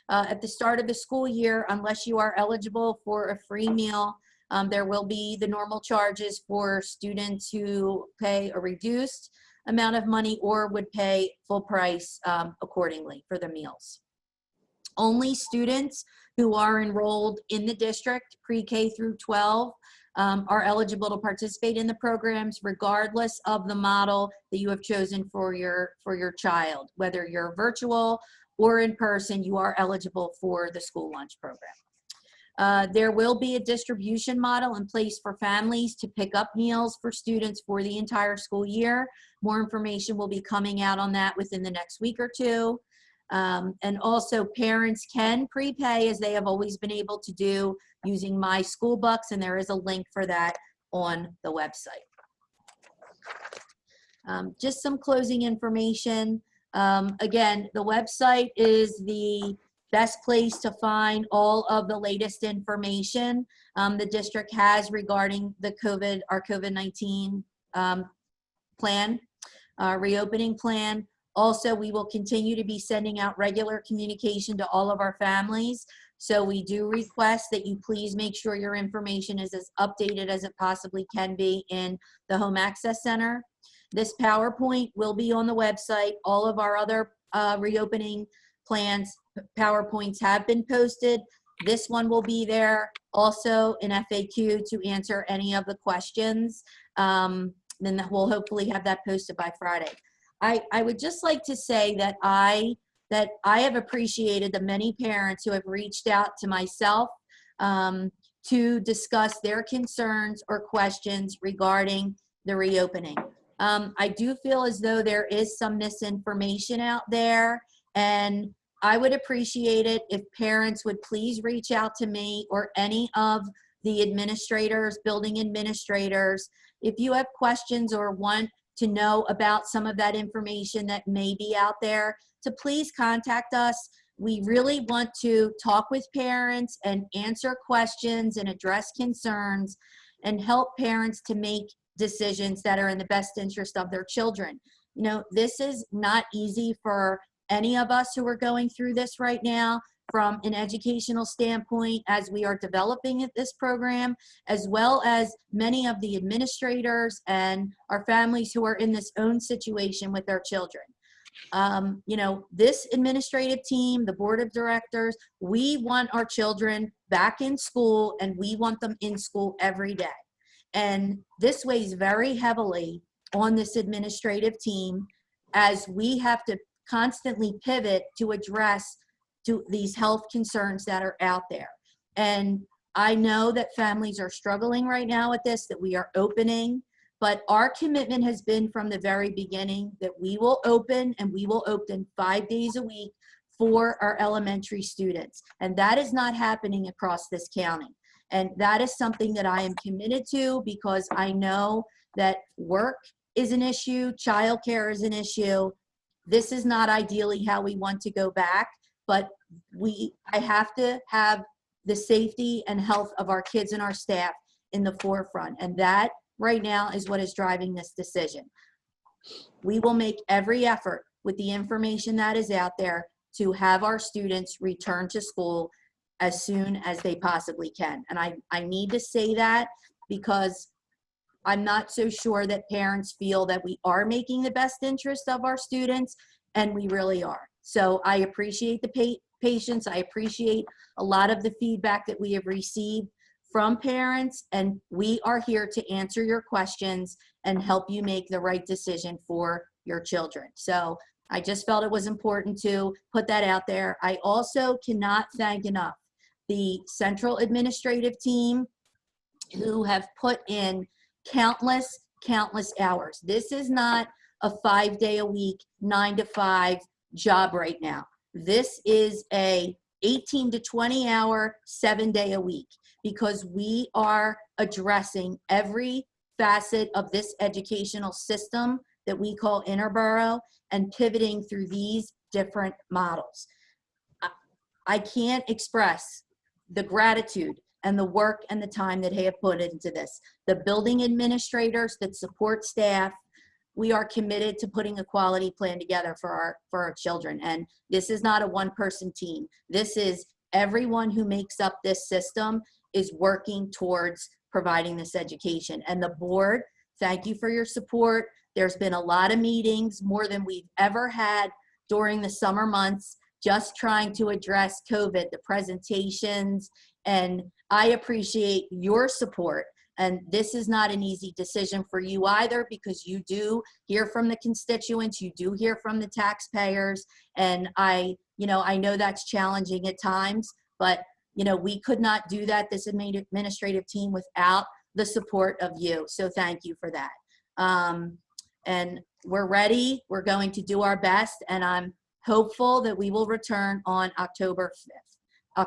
At the start of the school year, unless you are eligible for a free meal, there will be the normal charges for students who pay a reduced amount of money or would pay full price accordingly for the meals. Only students who are enrolled in the district, pre-K through 12, are eligible to participate in the programs regardless of the model that you have chosen for your child. Whether you're virtual or in person, you are eligible for the school lunch program. There will be a distribution model in place for families to pick up meals for students for the entire school year. More information will be coming out on that within the next week or two. And also parents can prepay, as they have always been able to do, using My School Bucks, and there is a link for that on the website. Just some closing information. Again, the website is the best place to find all of the latest information the district has regarding the our COVID-19 plan, reopening plan. Also, we will continue to be sending out regular communication to all of our families. So we do request that you please make sure your information is as updated as it possibly can be in the Home Access Center. This PowerPoint will be on the website. All of our other reopening plans, PowerPoints have been posted. This one will be there. Also an FAQ to answer any of the questions. Then we'll hopefully have that posted by Friday. I would just like to say that I have appreciated the many parents who have reached out to myself to discuss their concerns or questions regarding the reopening. I do feel as though there is some misinformation out there, and I would appreciate it if parents would please reach out to me or any of the administrators, building administrators, if you have questions or want to know about some of that information that may be out there, to please contact us. We really want to talk with parents and answer questions and address concerns and help parents to make decisions that are in the best interest of their children. You know, this is not easy for any of us who are going through this right now from an educational standpoint as we are developing this program, as well as many of the administrators and our families who are in this own situation with their children. You know, this administrative team, the board of directors, we want our children back in school, and we want them in school every day. And this weighs very heavily on this administrative team as we have to constantly pivot to address these health concerns that are out there. And I know that families are struggling right now with this, that we are opening, but our commitment has been from the very beginning that we will open, and we will open 5 days a week for our elementary students. And that is not happening across this county. And that is something that I am committed to, because I know that work is an issue, childcare is an issue. This is not ideally how we want to go back, but I have to have the safety and health of our kids and our staff in the forefront. And that right now is what is driving this decision. We will make every effort with the information that is out there to have our students return to school as soon as they possibly can. And I need to say that because I'm not so sure that parents feel that we are making the best interest of our students, and we really are. So I appreciate the patience. I appreciate a lot of the feedback that we have received from parents, and we are here to answer your questions and help you make the right decision for your children. So I just felt it was important to put that out there. I also cannot thank enough the central administrative team who have put in countless hours. This is not a 5-day-a-week, 9-to-5 job right now. This is a 18 to 20 hour, 7-day-a-week, because we are addressing every facet of this educational system that we call Interboro and pivoting through these different models. I can't express the gratitude and the work and the time that they have put into this. The building administrators that support staff, we are committed to putting a quality plan together for our children. And this is not a one-person team. This is everyone who makes up this system is working towards providing this education. And the board, thank you for your support. There's been a lot of meetings, more than we've ever had during the summer months, just trying to address COVID, the presentations, and I appreciate your support. And this is not an easy decision for you either, because you do hear from the constituents, you do hear from the taxpayers, and I know that's challenging at times, but we could not do that, this administrative team, without the support of you. So thank you for that. And we're ready. We're going to do our best, and I'm hopeful that we will return on October 5th,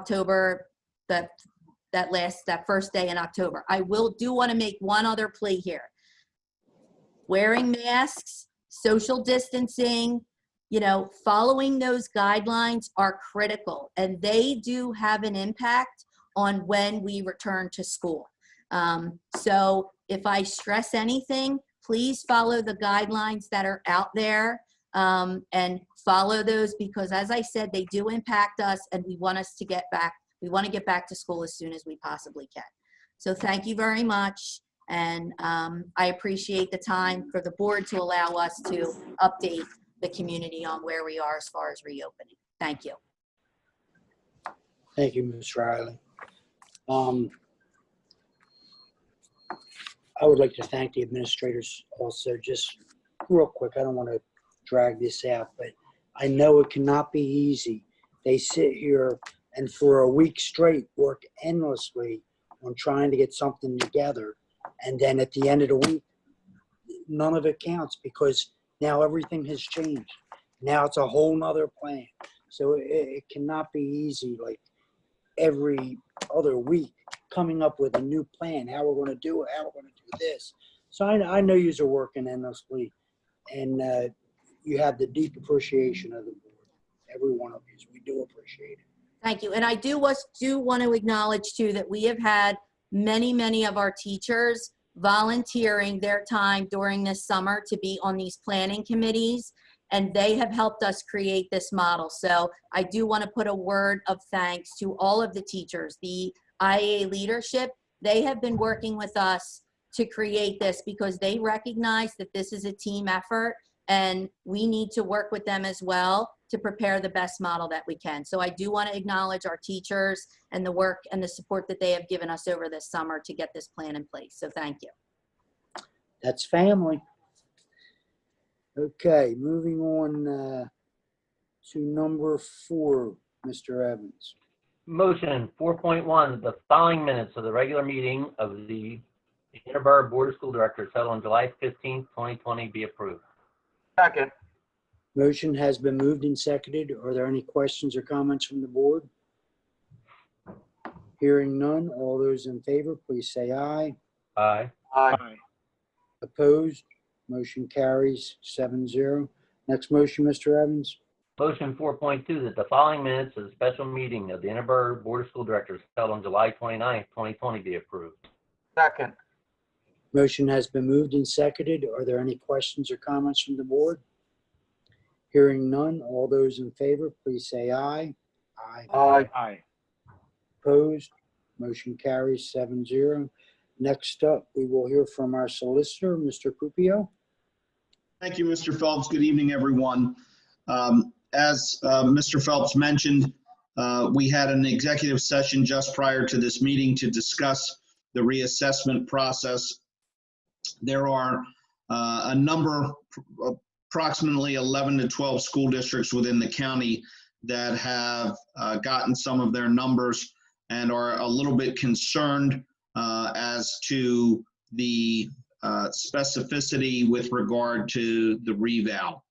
that first day in October. I do want to make one other plea here. Wearing masks, social distancing, following those guidelines are critical, and they do have an impact on when we return to school. So if I stress anything, please follow the guidelines that are out there, and follow those, because as I said, they do impact us, and we want to get back to school as soon as we possibly can. So thank you very much. And I appreciate the time for the board to allow us to update the community on where we are as far as reopening. Thank you. Thank you, Ms. Riley. I would like to thank the administrators also, just real quick. I don't want to drag this out, but I know it cannot be easy. They sit here and for a week straight work endlessly on trying to get something together. And then at the end of the week, none of it counts, because now everything has changed. Now it's a whole nother plan. So it cannot be easy, like every other week, coming up with a new plan, how we're going to do it, how we're going to do this. So I know you're working endlessly, and you have the deep appreciation of the board. Every one of you, we do appreciate it. Thank you. And I do want to acknowledge too that we have had many of our teachers volunteering their time during this summer to be on these planning committees, and they have helped us create this model. So I do want to put a word of thanks to all of the teachers, the IA leadership. They have been working with us to create this because they recognize that this is a team effort, and we need to work with them as well to prepare the best model that we can. So I do want to acknowledge our teachers and the work and the support that they have given us over this summer to get this plan in place. So thank you. That's family. Okay, moving on to number 4, Mr. Evans. Motion 4.1, that the following minutes of the regular meeting of the Interboro Board of School Directors held on July 15th, 2020 be approved. Second. Motion has been moved and seconded. Are there any questions or comments from the board? Hearing none, all those in favor, please say aye. Aye. Aye. Opposed? Motion carries 7-0. Next motion, Mr. Evans. Motion 4.2, that the following minutes of the special meeting of the Interboro Board of School Directors held on July 29th, 2020 be approved. Second. Motion has been moved and seconded. Are there any questions or comments from the board? Hearing none, all those in favor, please say aye. Aye. Aye. Aye. Opposed? Motion carries 7-0. Next up, we will hear from our solicitor, Mr. Pupio. Thank you, Mr. Phelps. Good evening, everyone. As Mr. Phelps mentioned, we had an executive session just prior to this meeting to discuss the reassessment process. There are a number, approximately 11 to 12 school districts within the county that have gotten some of their numbers and are a little bit concerned as to the specificity with regard to the reval.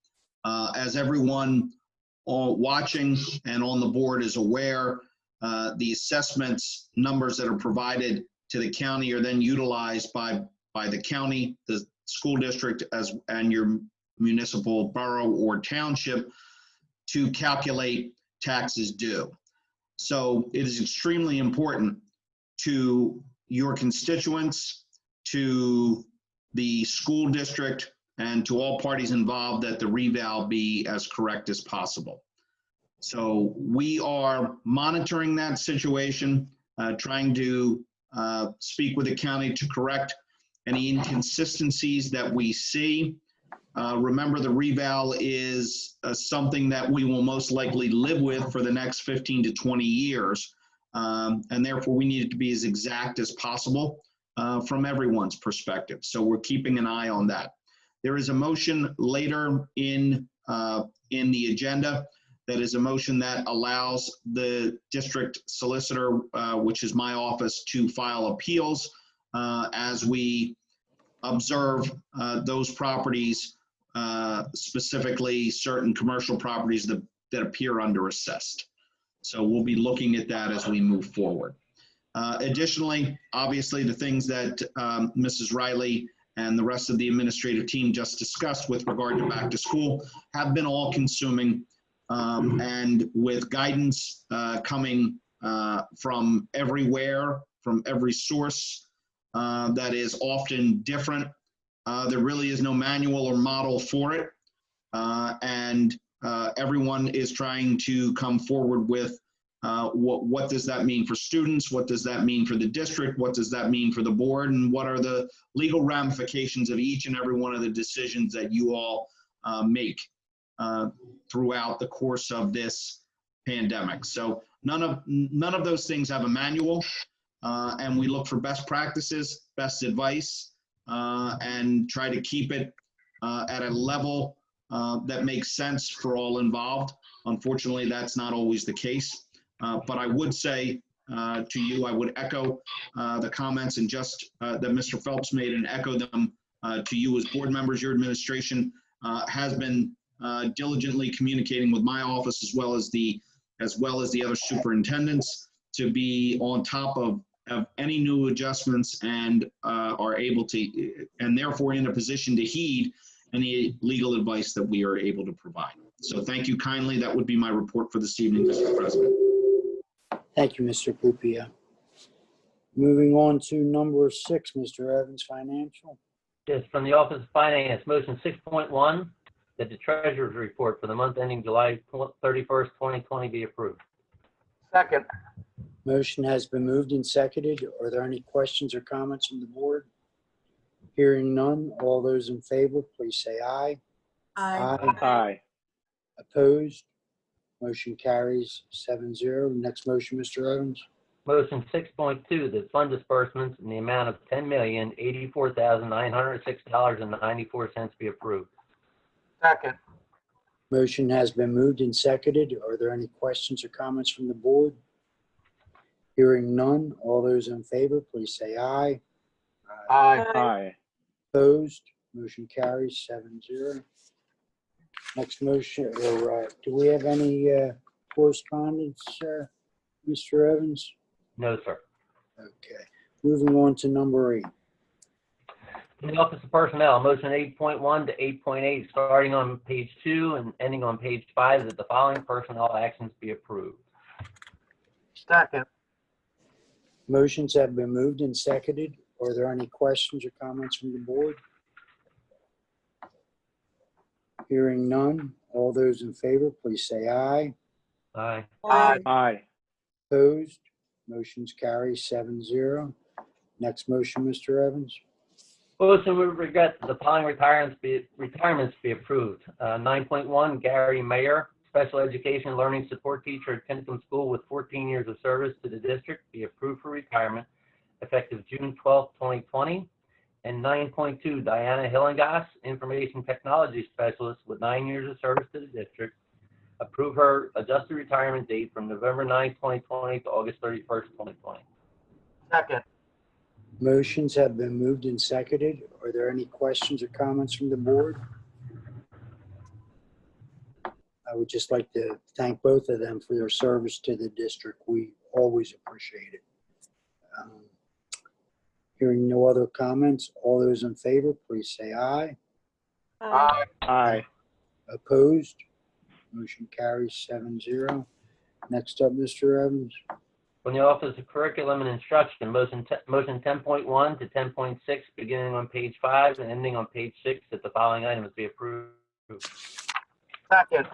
As everyone watching and on the board is aware, the assessments numbers that are provided to the county are then utilized by the county, the school district, and your municipal borough or township to calculate taxes due. So it is extremely important to your constituents, to the school district, and to all parties involved that the reval be as correct as possible. So we are monitoring that situation, trying to speak with the county to correct any inconsistencies that we see. Remember, the reval is something that we will most likely live with for the next 15 to 20 years. And therefore, we need it to be as exact as possible from everyone's perspective. So we're keeping an eye on that. There is a motion later in the agenda that is a motion that allows the district solicitor, which is my office, to file appeals as we observe those properties, specifically certain commercial properties that appear under assessed. So we'll be looking at that as we move forward. Additionally, obviously, the things that Mrs. Riley and the rest of the administrative team just discussed with regard to back to school have been all consuming, and with guidance coming from everywhere, from every source that is often different. There really is no manual or model for it. And everyone is trying to come forward with what does that mean for students? What does that mean for the district? What does that mean for the board? And what are the legal ramifications of each and every one of the decisions that you all make throughout the course of this pandemic? So none of those things have a manual, and we look for best practices, best advice, and try to keep it at a level that makes sense for all involved. Unfortunately, that's not always the case. But I would say to you, I would echo the comments and just that Mr. Phelps made and echo them to you as board members. Your administration has been diligently communicating with my office as well as the other superintendents to be on top of any new adjustments and are able to, and therefore in a position to heed any legal advice that we are able to provide. So thank you kindly. That would be my report for this evening, Mr. President. Thank you, Mr. Pupia. Moving on to number 6, Mr. Evans, financial. Yes, from the Office of Finance, motion 6.1, that the treasurer's report for the month ending July 31st, 2020 be approved. Second. Motion has been moved and seconded. Are there any questions or comments from the board? Hearing none, all those in favor, please say aye. Aye. Aye. Opposed? Motion carries 7-0. Next motion, Mr. Evans. Motion 6.2, that fund disbursements in the amount of $10,084,906.94 be approved. Second. Motion has been moved and seconded. Are there any questions or comments from the board? Hearing none, all those in favor, please say aye. Aye. Aye. Opposed? Motion carries 7-0. Next motion, or do we have any correspondence, Mr. Evans? No, sir. Okay. Moving on to number 8. In the Office of Personnel, motion 8.1 to 8.8, starting on page 2 and ending on page 5, that the following personnel actions be approved. Second. Motions have been moved and seconded. Are there any questions or comments from the board? Hearing none, all those in favor, please say aye. Aye. Aye. Aye. Opposed? Motion's carry 7-0. Next motion, Mr. Evans. Motion with regret that the following retirements be approved. 9.1, Gary Mayer, special education learning support teacher at Tinicum School with 14 years of service to the district, be approved for retirement effective June 12, 2020. And 9.2, Diana Hillengas, information technology specialist with 9 years of service to the district, approve her adjusted retirement date from November 9, 2020 to August 31st, 2020. Second. Motions have been moved and seconded. Are there any questions or comments from the board? I would just like to thank both of them for their service to the district. We always appreciate it. Hearing no other comments, all those in favor, please say aye. Aye. Aye. Opposed? Motion carries 7-0. Next up, Mr. Evans. From the Office of Curriculum and Instruction, motion 10.1 to 10.6, beginning on page 5 and ending on page 6, that the following items be approved. Second.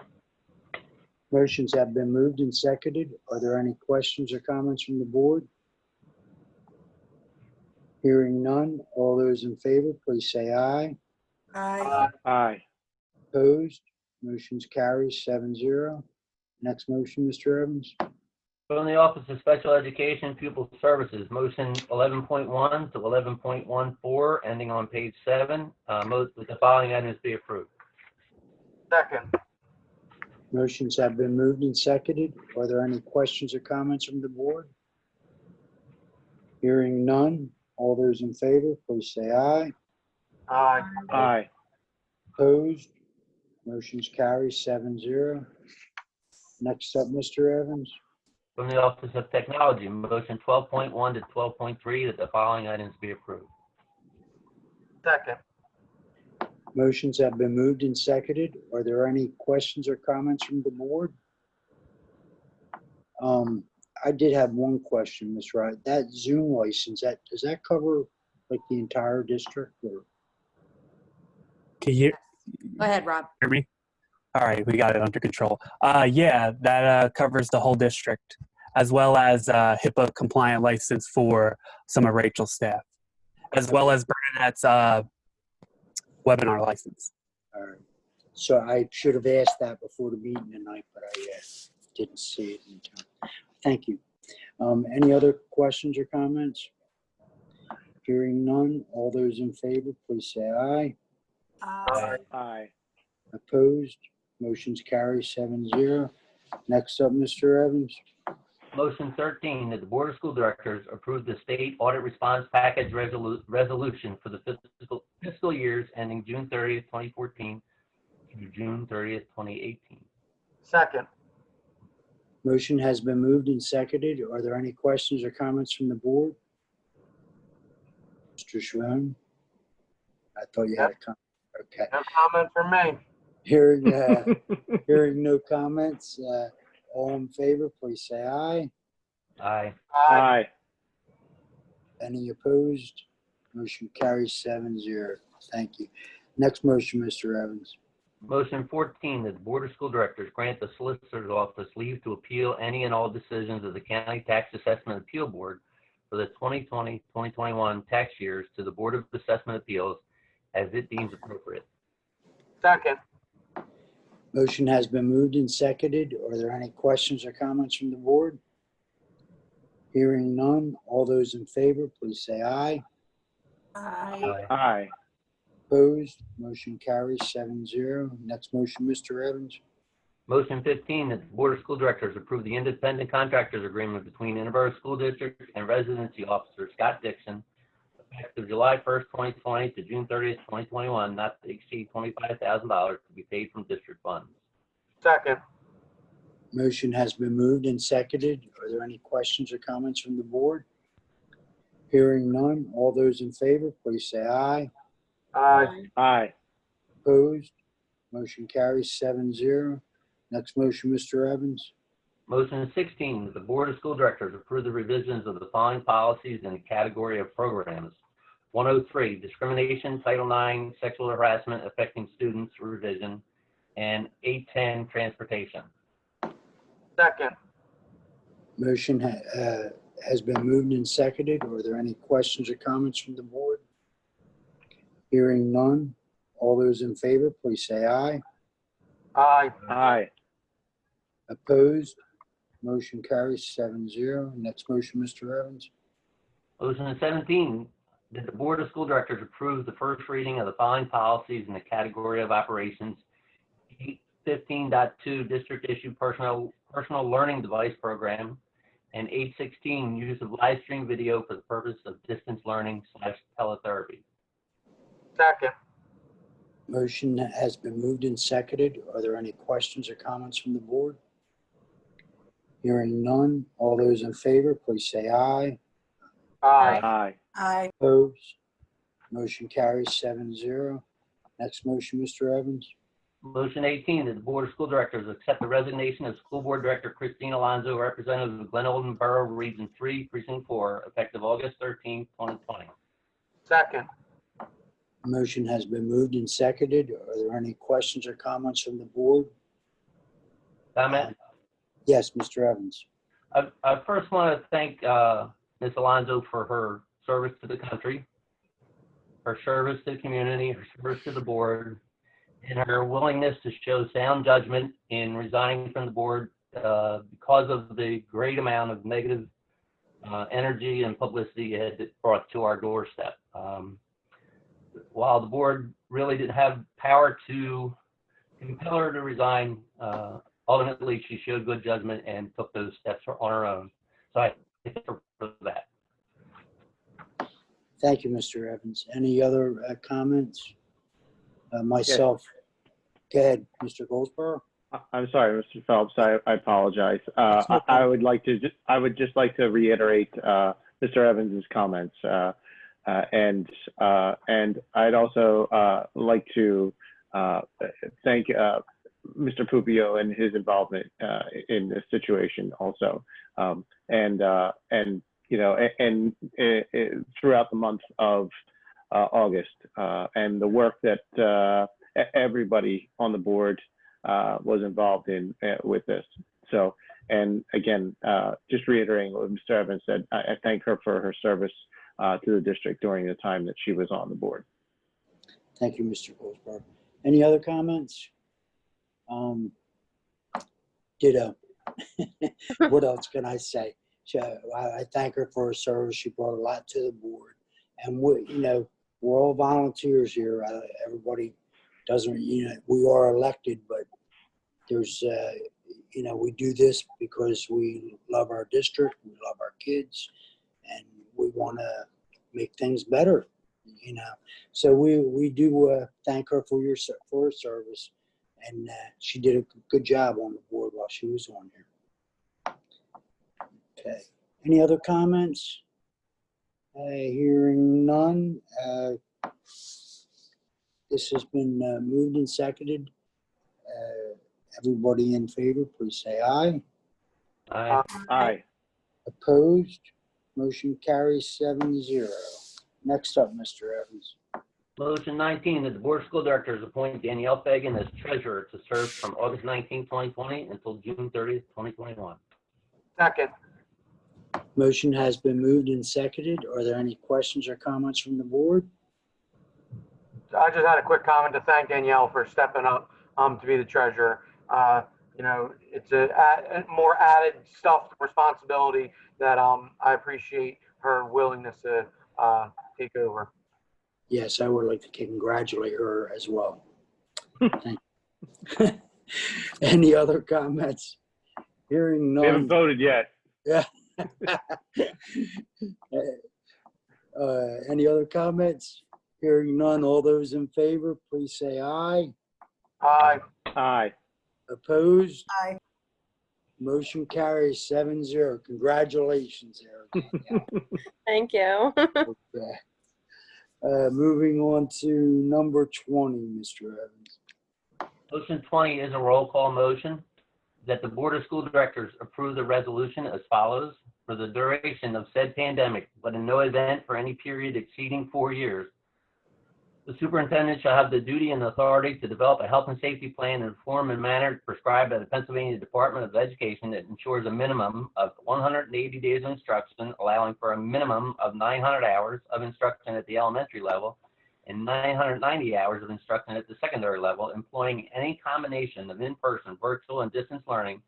Motions have been moved and seconded. Are there any questions or comments from the board? Hearing none, all those in favor, please say aye. Aye. Aye. Opposed? Motion's carry 7-0. Next motion, Mr. Evans. From the Office of Special Education Pupil Services, motion 11.1 to 11.14, ending on page 7, with the following items be approved. Second. Motions have been moved and seconded. Are there any questions or comments from the board? Hearing none, all those in favor, please say aye. Aye. Aye. Opposed? Motion's carry 7-0. Next up, Mr. Evans. From the Office of Technology, motion 12.1 to 12.3, that the following items be approved. Second. Motions have been moved and seconded. Are there any questions or comments from the board? I did have one question, Ms. Wright. That Zoom license, does that cover like the entire district or? Can you Go ahead, Rob. hear me? All right, we got it under control. Yeah, that covers the whole district, as well as HIPAA compliant license for some of Rachel's staff, as well as Bernadette's webinar license. All right. So I should have asked that before the meeting tonight, but I didn't see it in time. Thank you. Any other questions or comments? Hearing none, all those in favor, please say aye. Aye. Aye. Opposed? Motion's carry 7-0. Next up, Mr. Evans. Motion 13, that the Board of School Directors approve the state audit response package resolution for the fiscal years ending June 30th, 2014 through June 30th, 2018. Second. Motion has been moved and seconded. Are there any questions or comments from the board? Mr. Schwan? I thought you had a comment. Okay. No comment from me. Hearing no comments, all in favor, please say aye. Aye. Aye. Any opposed? Motion carries 7-0. Thank you. Next motion, Mr. Evans. Motion 14, that the Board of School Directors grant the Solicitor's Office leave to appeal any and all decisions of the County Tax Assessment Appeal Board for the 2020-2021 tax years to the Board of Assessment Appeals as it deems appropriate. Second. Motion has been moved and seconded. Are there any questions or comments from the board? Hearing none, all those in favor, please say aye. Aye. Aye. Opposed? Motion carries 7-0. Next motion, Mr. Evans. Motion 15, that the Board of School Directors approve the independent contractors agreement between Interboro School District and Residency Officer Scott Dixon, effective July 1st, 2020 to June 30th, 2021, not to exceed $25,000 to be paid from district funds. Second. Motion has been moved and seconded. Are there any questions or comments from the board? Hearing none. All those in favor, please say aye. Aye. Aye. Opposed? Motion carries 7-0. Next motion, Mr. Evans. Motion 16, that the Board of School Directors approve the revisions of the following policies in the category of programs. 103, discrimination, Title IX, sexual harassment affecting students, revision, and 810, transportation. Second. Motion has been moved and seconded. Are there any questions or comments from the board? Hearing none. All those in favor, please say aye. Aye. Aye. Opposed? Motion carries 7-0. Next motion, Mr. Evans. Motion 17, that the Board of School Directors approve the first reading of the following policies in the category of operations. 815.2, district issue personal learning device program, and 816, use of live stream video for the purpose of distance learning / teletherapy. Second. Motion has been moved and seconded. Are there any questions or comments from the board? Hearing none. All those in favor, please say aye. Aye. Aye. Opposed? Motion carries 7-0. Next motion, Mr. Evans. Motion 18, that the Board of School Directors accept the resignation of School Board Director Christine Alonso, representative of Glen Olden Borough, Region 3, Precinct 4, effective August 13, 2020. Second. Motion has been moved and seconded. Are there any questions or comments from the board? Comment? Yes, Mr. Evans. I first want to thank Ms. Alonso for her service to the country, her service to the community, her service to the board, and her willingness to show sound judgment in resigning from the board because of the great amount of negative energy and publicity it had brought to our doorstep. While the board really didn't have power to compel her to resign, ultimately she showed good judgment and took those steps on her own. So I thank her for that. Thank you, Mr. Evans. Any other comments? Myself. Go ahead, Mr. Goldsboro. I'm sorry, Mr. Phelps. I apologize. I would just like to reiterate Mr. Evans's comments, and I'd also like to thank Mr. Pupio and his involvement in this situation also, and you know, and throughout the month of August, and the work that everybody on the board was involved in with this. So, and again, just reiterating what Mr. Evans said, I thank her for her service to the district during the time that she was on the board. Thank you, Mr. Goldsboro. Any other comments? Ditto. What else can I say? I thank her for her service. She brought a lot to the board, and you know, we're all volunteers here. Everybody doesn't, you know, we are elected, but there's, you know, we do this because we love our district, we love our kids, and we want to make things better, you know. So we do thank her for her service, and she did a good job on the board while she was on here. Okay. Any other comments? Hearing none. This has been moved and seconded. Everybody in favor, please say aye. Aye. Aye. Opposed? Motion carries 7-0. Next up, Mr. Evans. Motion 19, that the Board of School Directors appoint Danielle Fagan as treasurer to serve from August 19, 2020 until June 30th, 2021. Second. Motion has been moved and seconded. Are there any questions or comments from the board? I just had a quick comment to thank Danielle for stepping up to be the treasurer. You know, it's a more added stuff, responsibility that I appreciate her willingness to take over. Yes, I would like to congratulate her as well. Thank you. Any other comments? Hearing We haven't none. voted yet. Any other comments? Hearing none. All those in favor, please say aye. Aye. Aye. Opposed? Aye. Motion carries 7-0. Congratulations, Eric. Thank you. Okay. Moving on to number 20, Mr. Evans. Motion 20 is a roll call motion that the Board of School Directors approve the resolution as follows. For the duration of said pandemic, but in no event for any period exceeding 4 years, the superintendent shall have the duty and authority to develop a health and safety plan in form and manner prescribed by the Pennsylvania Department of Education that ensures a minimum of 180 days of instruction, allowing for a minimum of 900 hours of instruction at the elementary level and 990 hours of instruction at the secondary level, employing any combination of in-person, virtual, and distance learning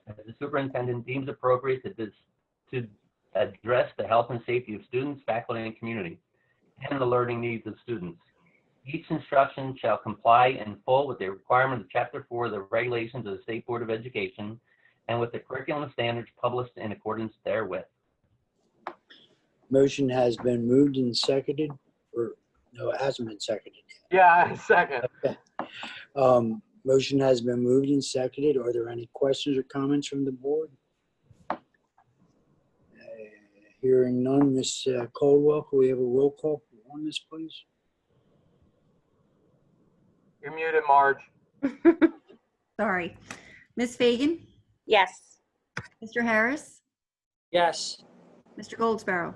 as the superintendent deems appropriate to address the health and safety of students, faculty, and community, and the learning needs of students. Each instruction shall comply in full with the requirement of Chapter 4 of the regulations of the State Board of Education and with the curriculum standards published in accordance therewith. Motion has been moved and seconded, or no, it hasn't been seconded Yeah, second. yet. Motion has been moved and seconded. Are there any questions or comments from the board? Hearing none, Ms. Caldwell, can we have a roll call on this, please? You're muted, Marge. Sorry. Ms. Fagan? Yes. Mr. Harris? Yes. Mr. Goldsboro?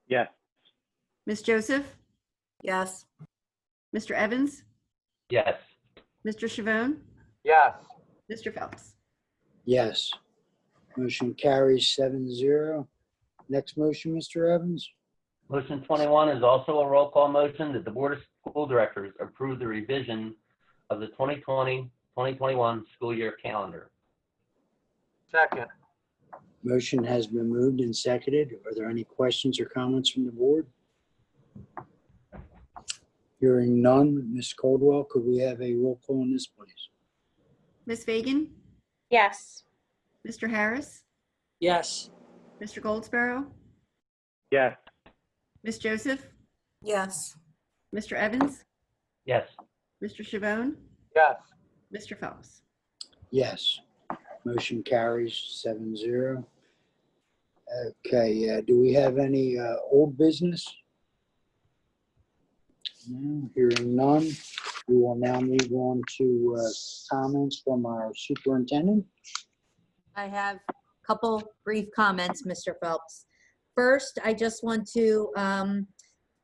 Yes. Ms. Joseph? Yes. Mr. Evans? Yes. Mr. Chavone? Yes. Mr. Phelps? Yes. Motion carries 7-0. Next motion, Mr. Evans? Motion 21 is also a roll call motion that the Board of School Directors approve the revision of the 2020-2021 school year calendar. Second. Motion has been moved and seconded. Are there any questions or comments from the board? Hearing none, Ms. Caldwell, could we have a roll call on this, please? Ms. Fagan? Yes. Mr. Harris? Yes. Mr. Goldsboro? Yes. Ms. Joseph? Yes. Mr. Evans? Yes. Mr. Chavone? Yes. Mr. Phelps? Yes. Motion carries 7-0. Okay, do we have any old business? No, hearing none. We will now move on to comments from our superintendent. I have a couple brief comments, Mr. Phelps. First, I just want to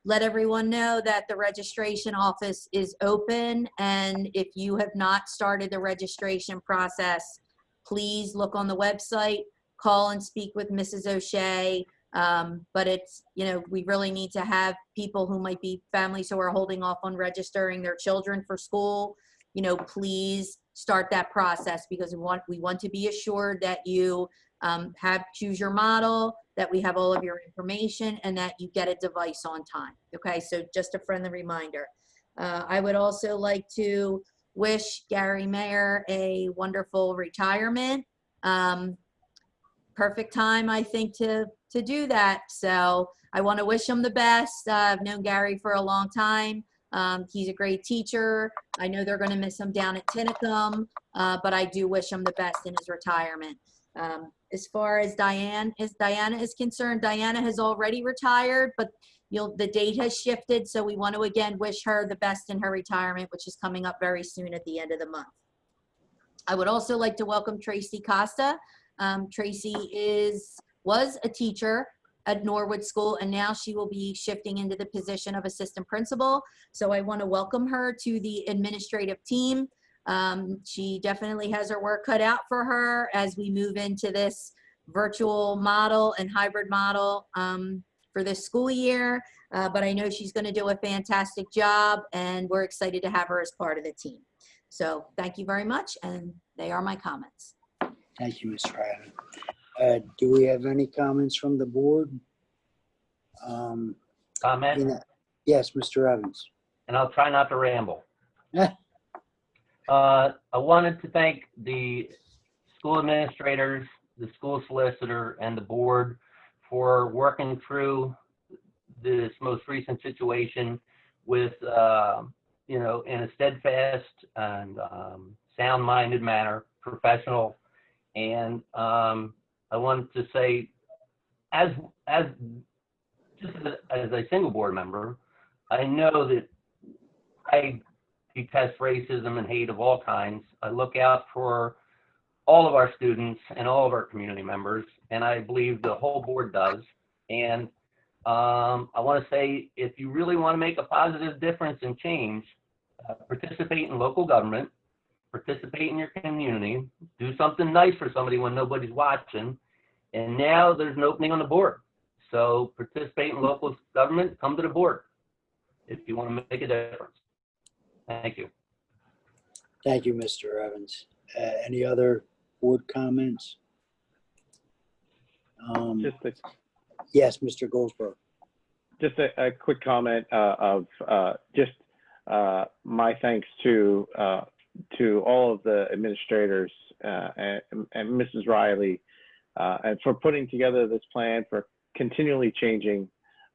let everyone know that the registration office is open, and if you have not started the registration process, please look on the website, call and speak with Mrs. O'Shea. But it's, we really need to have people who might be families who are holding off on registering their children for school, please start that process, because we want to be assured that you choose your model, that we have all of your information, and that you get a device on time. Okay, so just a friendly reminder. I would also like to wish Gary Mayer a wonderful retirement. Perfect time, I think, to do that. So I want to wish him the best. I've known Gary for a long time. He's a great teacher. I know they're going to miss him down at Tinicum, but I do wish him the best in his retirement. As far as Diana is concerned, Diana has already retired, but the date has shifted. So we want to again wish her the best in her retirement, which is coming up very soon at the end of the month. I would also like to welcome Tracy Costa. Tracy was a teacher at Norwood School, and now she will be shifting into the position of assistant principal. So I want to welcome her to the administrative team. She definitely has her work cut out for her as we move into this virtual model and hybrid model for this school year. But I know she's going to do a fantastic job, and we're excited to have her as part of the team. So thank you very much, and they are my comments. Thank you, Mr. Evans. Do we have any comments from the board? Comment? Yes, Mr. Evans. And I'll try not to ramble. I wanted to thank the school administrators, the school solicitor, and the board for working through this most recent situation with, you know, in a steadfast and sound-minded manner, professional. And I wanted to say, as a single board member, I know that I detest racism and hate of all kinds. I look out for all of our students and all of our community members, and I believe the whole board does. And I want to say, if you really want to make a positive difference and change, participate in local government, participate in your community, do something nice for somebody when nobody's watching. And now there's an opening on the board. So participate in local government, come to the board if you want to make a difference. Thank you. Thank you, Mr. Evans. Any other board comments? Yes, Mr. Goldsboro. Just a quick comment of just my thanks to all of the administrators and Mrs. Riley and for putting together this plan, for continually changing,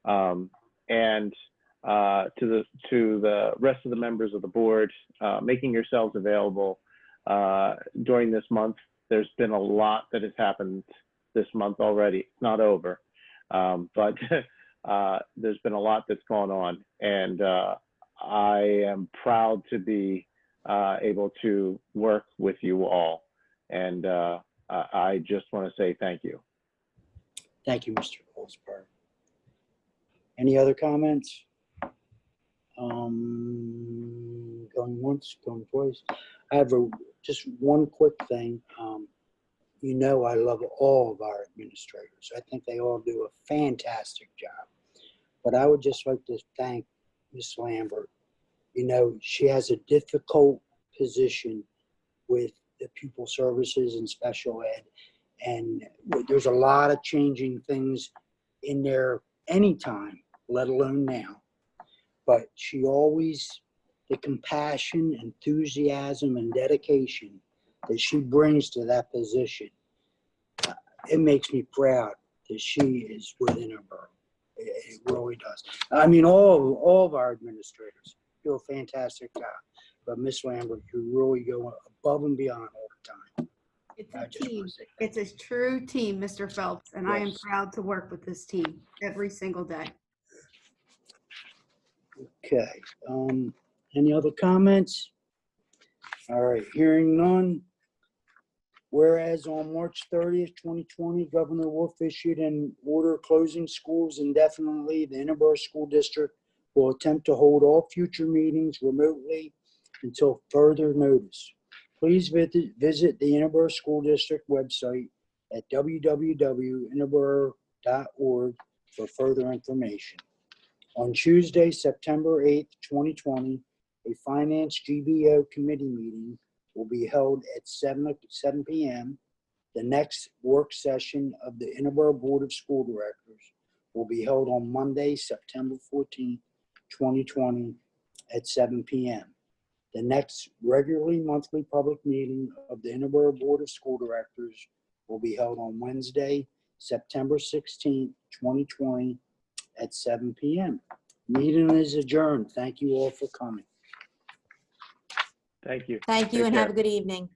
and to the rest of the members of the board, making yourselves available during this month. There's been a lot that has happened this month already. It's not over, but there's been a lot that's gone on, and I am proud to be able to work with you all. And I just want to say thank you. Thank you, Mr. Goldsboro. Any other comments? Going once, going twice. I have just one quick thing. You know, I love all of our administrators. I think they all do a fantastic job. But I would just like to thank Ms. Lambert. You know, she has a difficult position with the pupil services and special ed. And there's a lot of changing things in there anytime, let alone now. But she always, the compassion, enthusiasm, and dedication that she brings to that position, it makes me proud that she is with Interboro. It really does. I mean, all of our administrators do a fantastic job. But Ms. Lambert, you really go above and beyond all the time. It's a team. It's a true team, Mr. Phelps, and I am proud to work with this team every single day. Okay. Any other comments? All right. Hearing none. Whereas on March 30th, 2020, Governor Wolf issued an order closing schools indefinitely. The Interboro School District will attempt to hold all future meetings remotely until further notice. Please visit the Interboro School District website at www.interboro.org for further information. On Tuesday, September 8th, 2020, a Finance GBO committee meeting will be held at 7 p.m. The next work session of the Interboro Board of School Directors will be held on Monday, September 14th, 2020 at 7 p.m. The next regularly monthly public meeting of the Interboro Board of School Directors will be held on Wednesday, September 16th, 2020 at 7 p.m. Meeting is adjourned. Thank you all for coming. Thank you. Thank you, Take and care. have a good evening.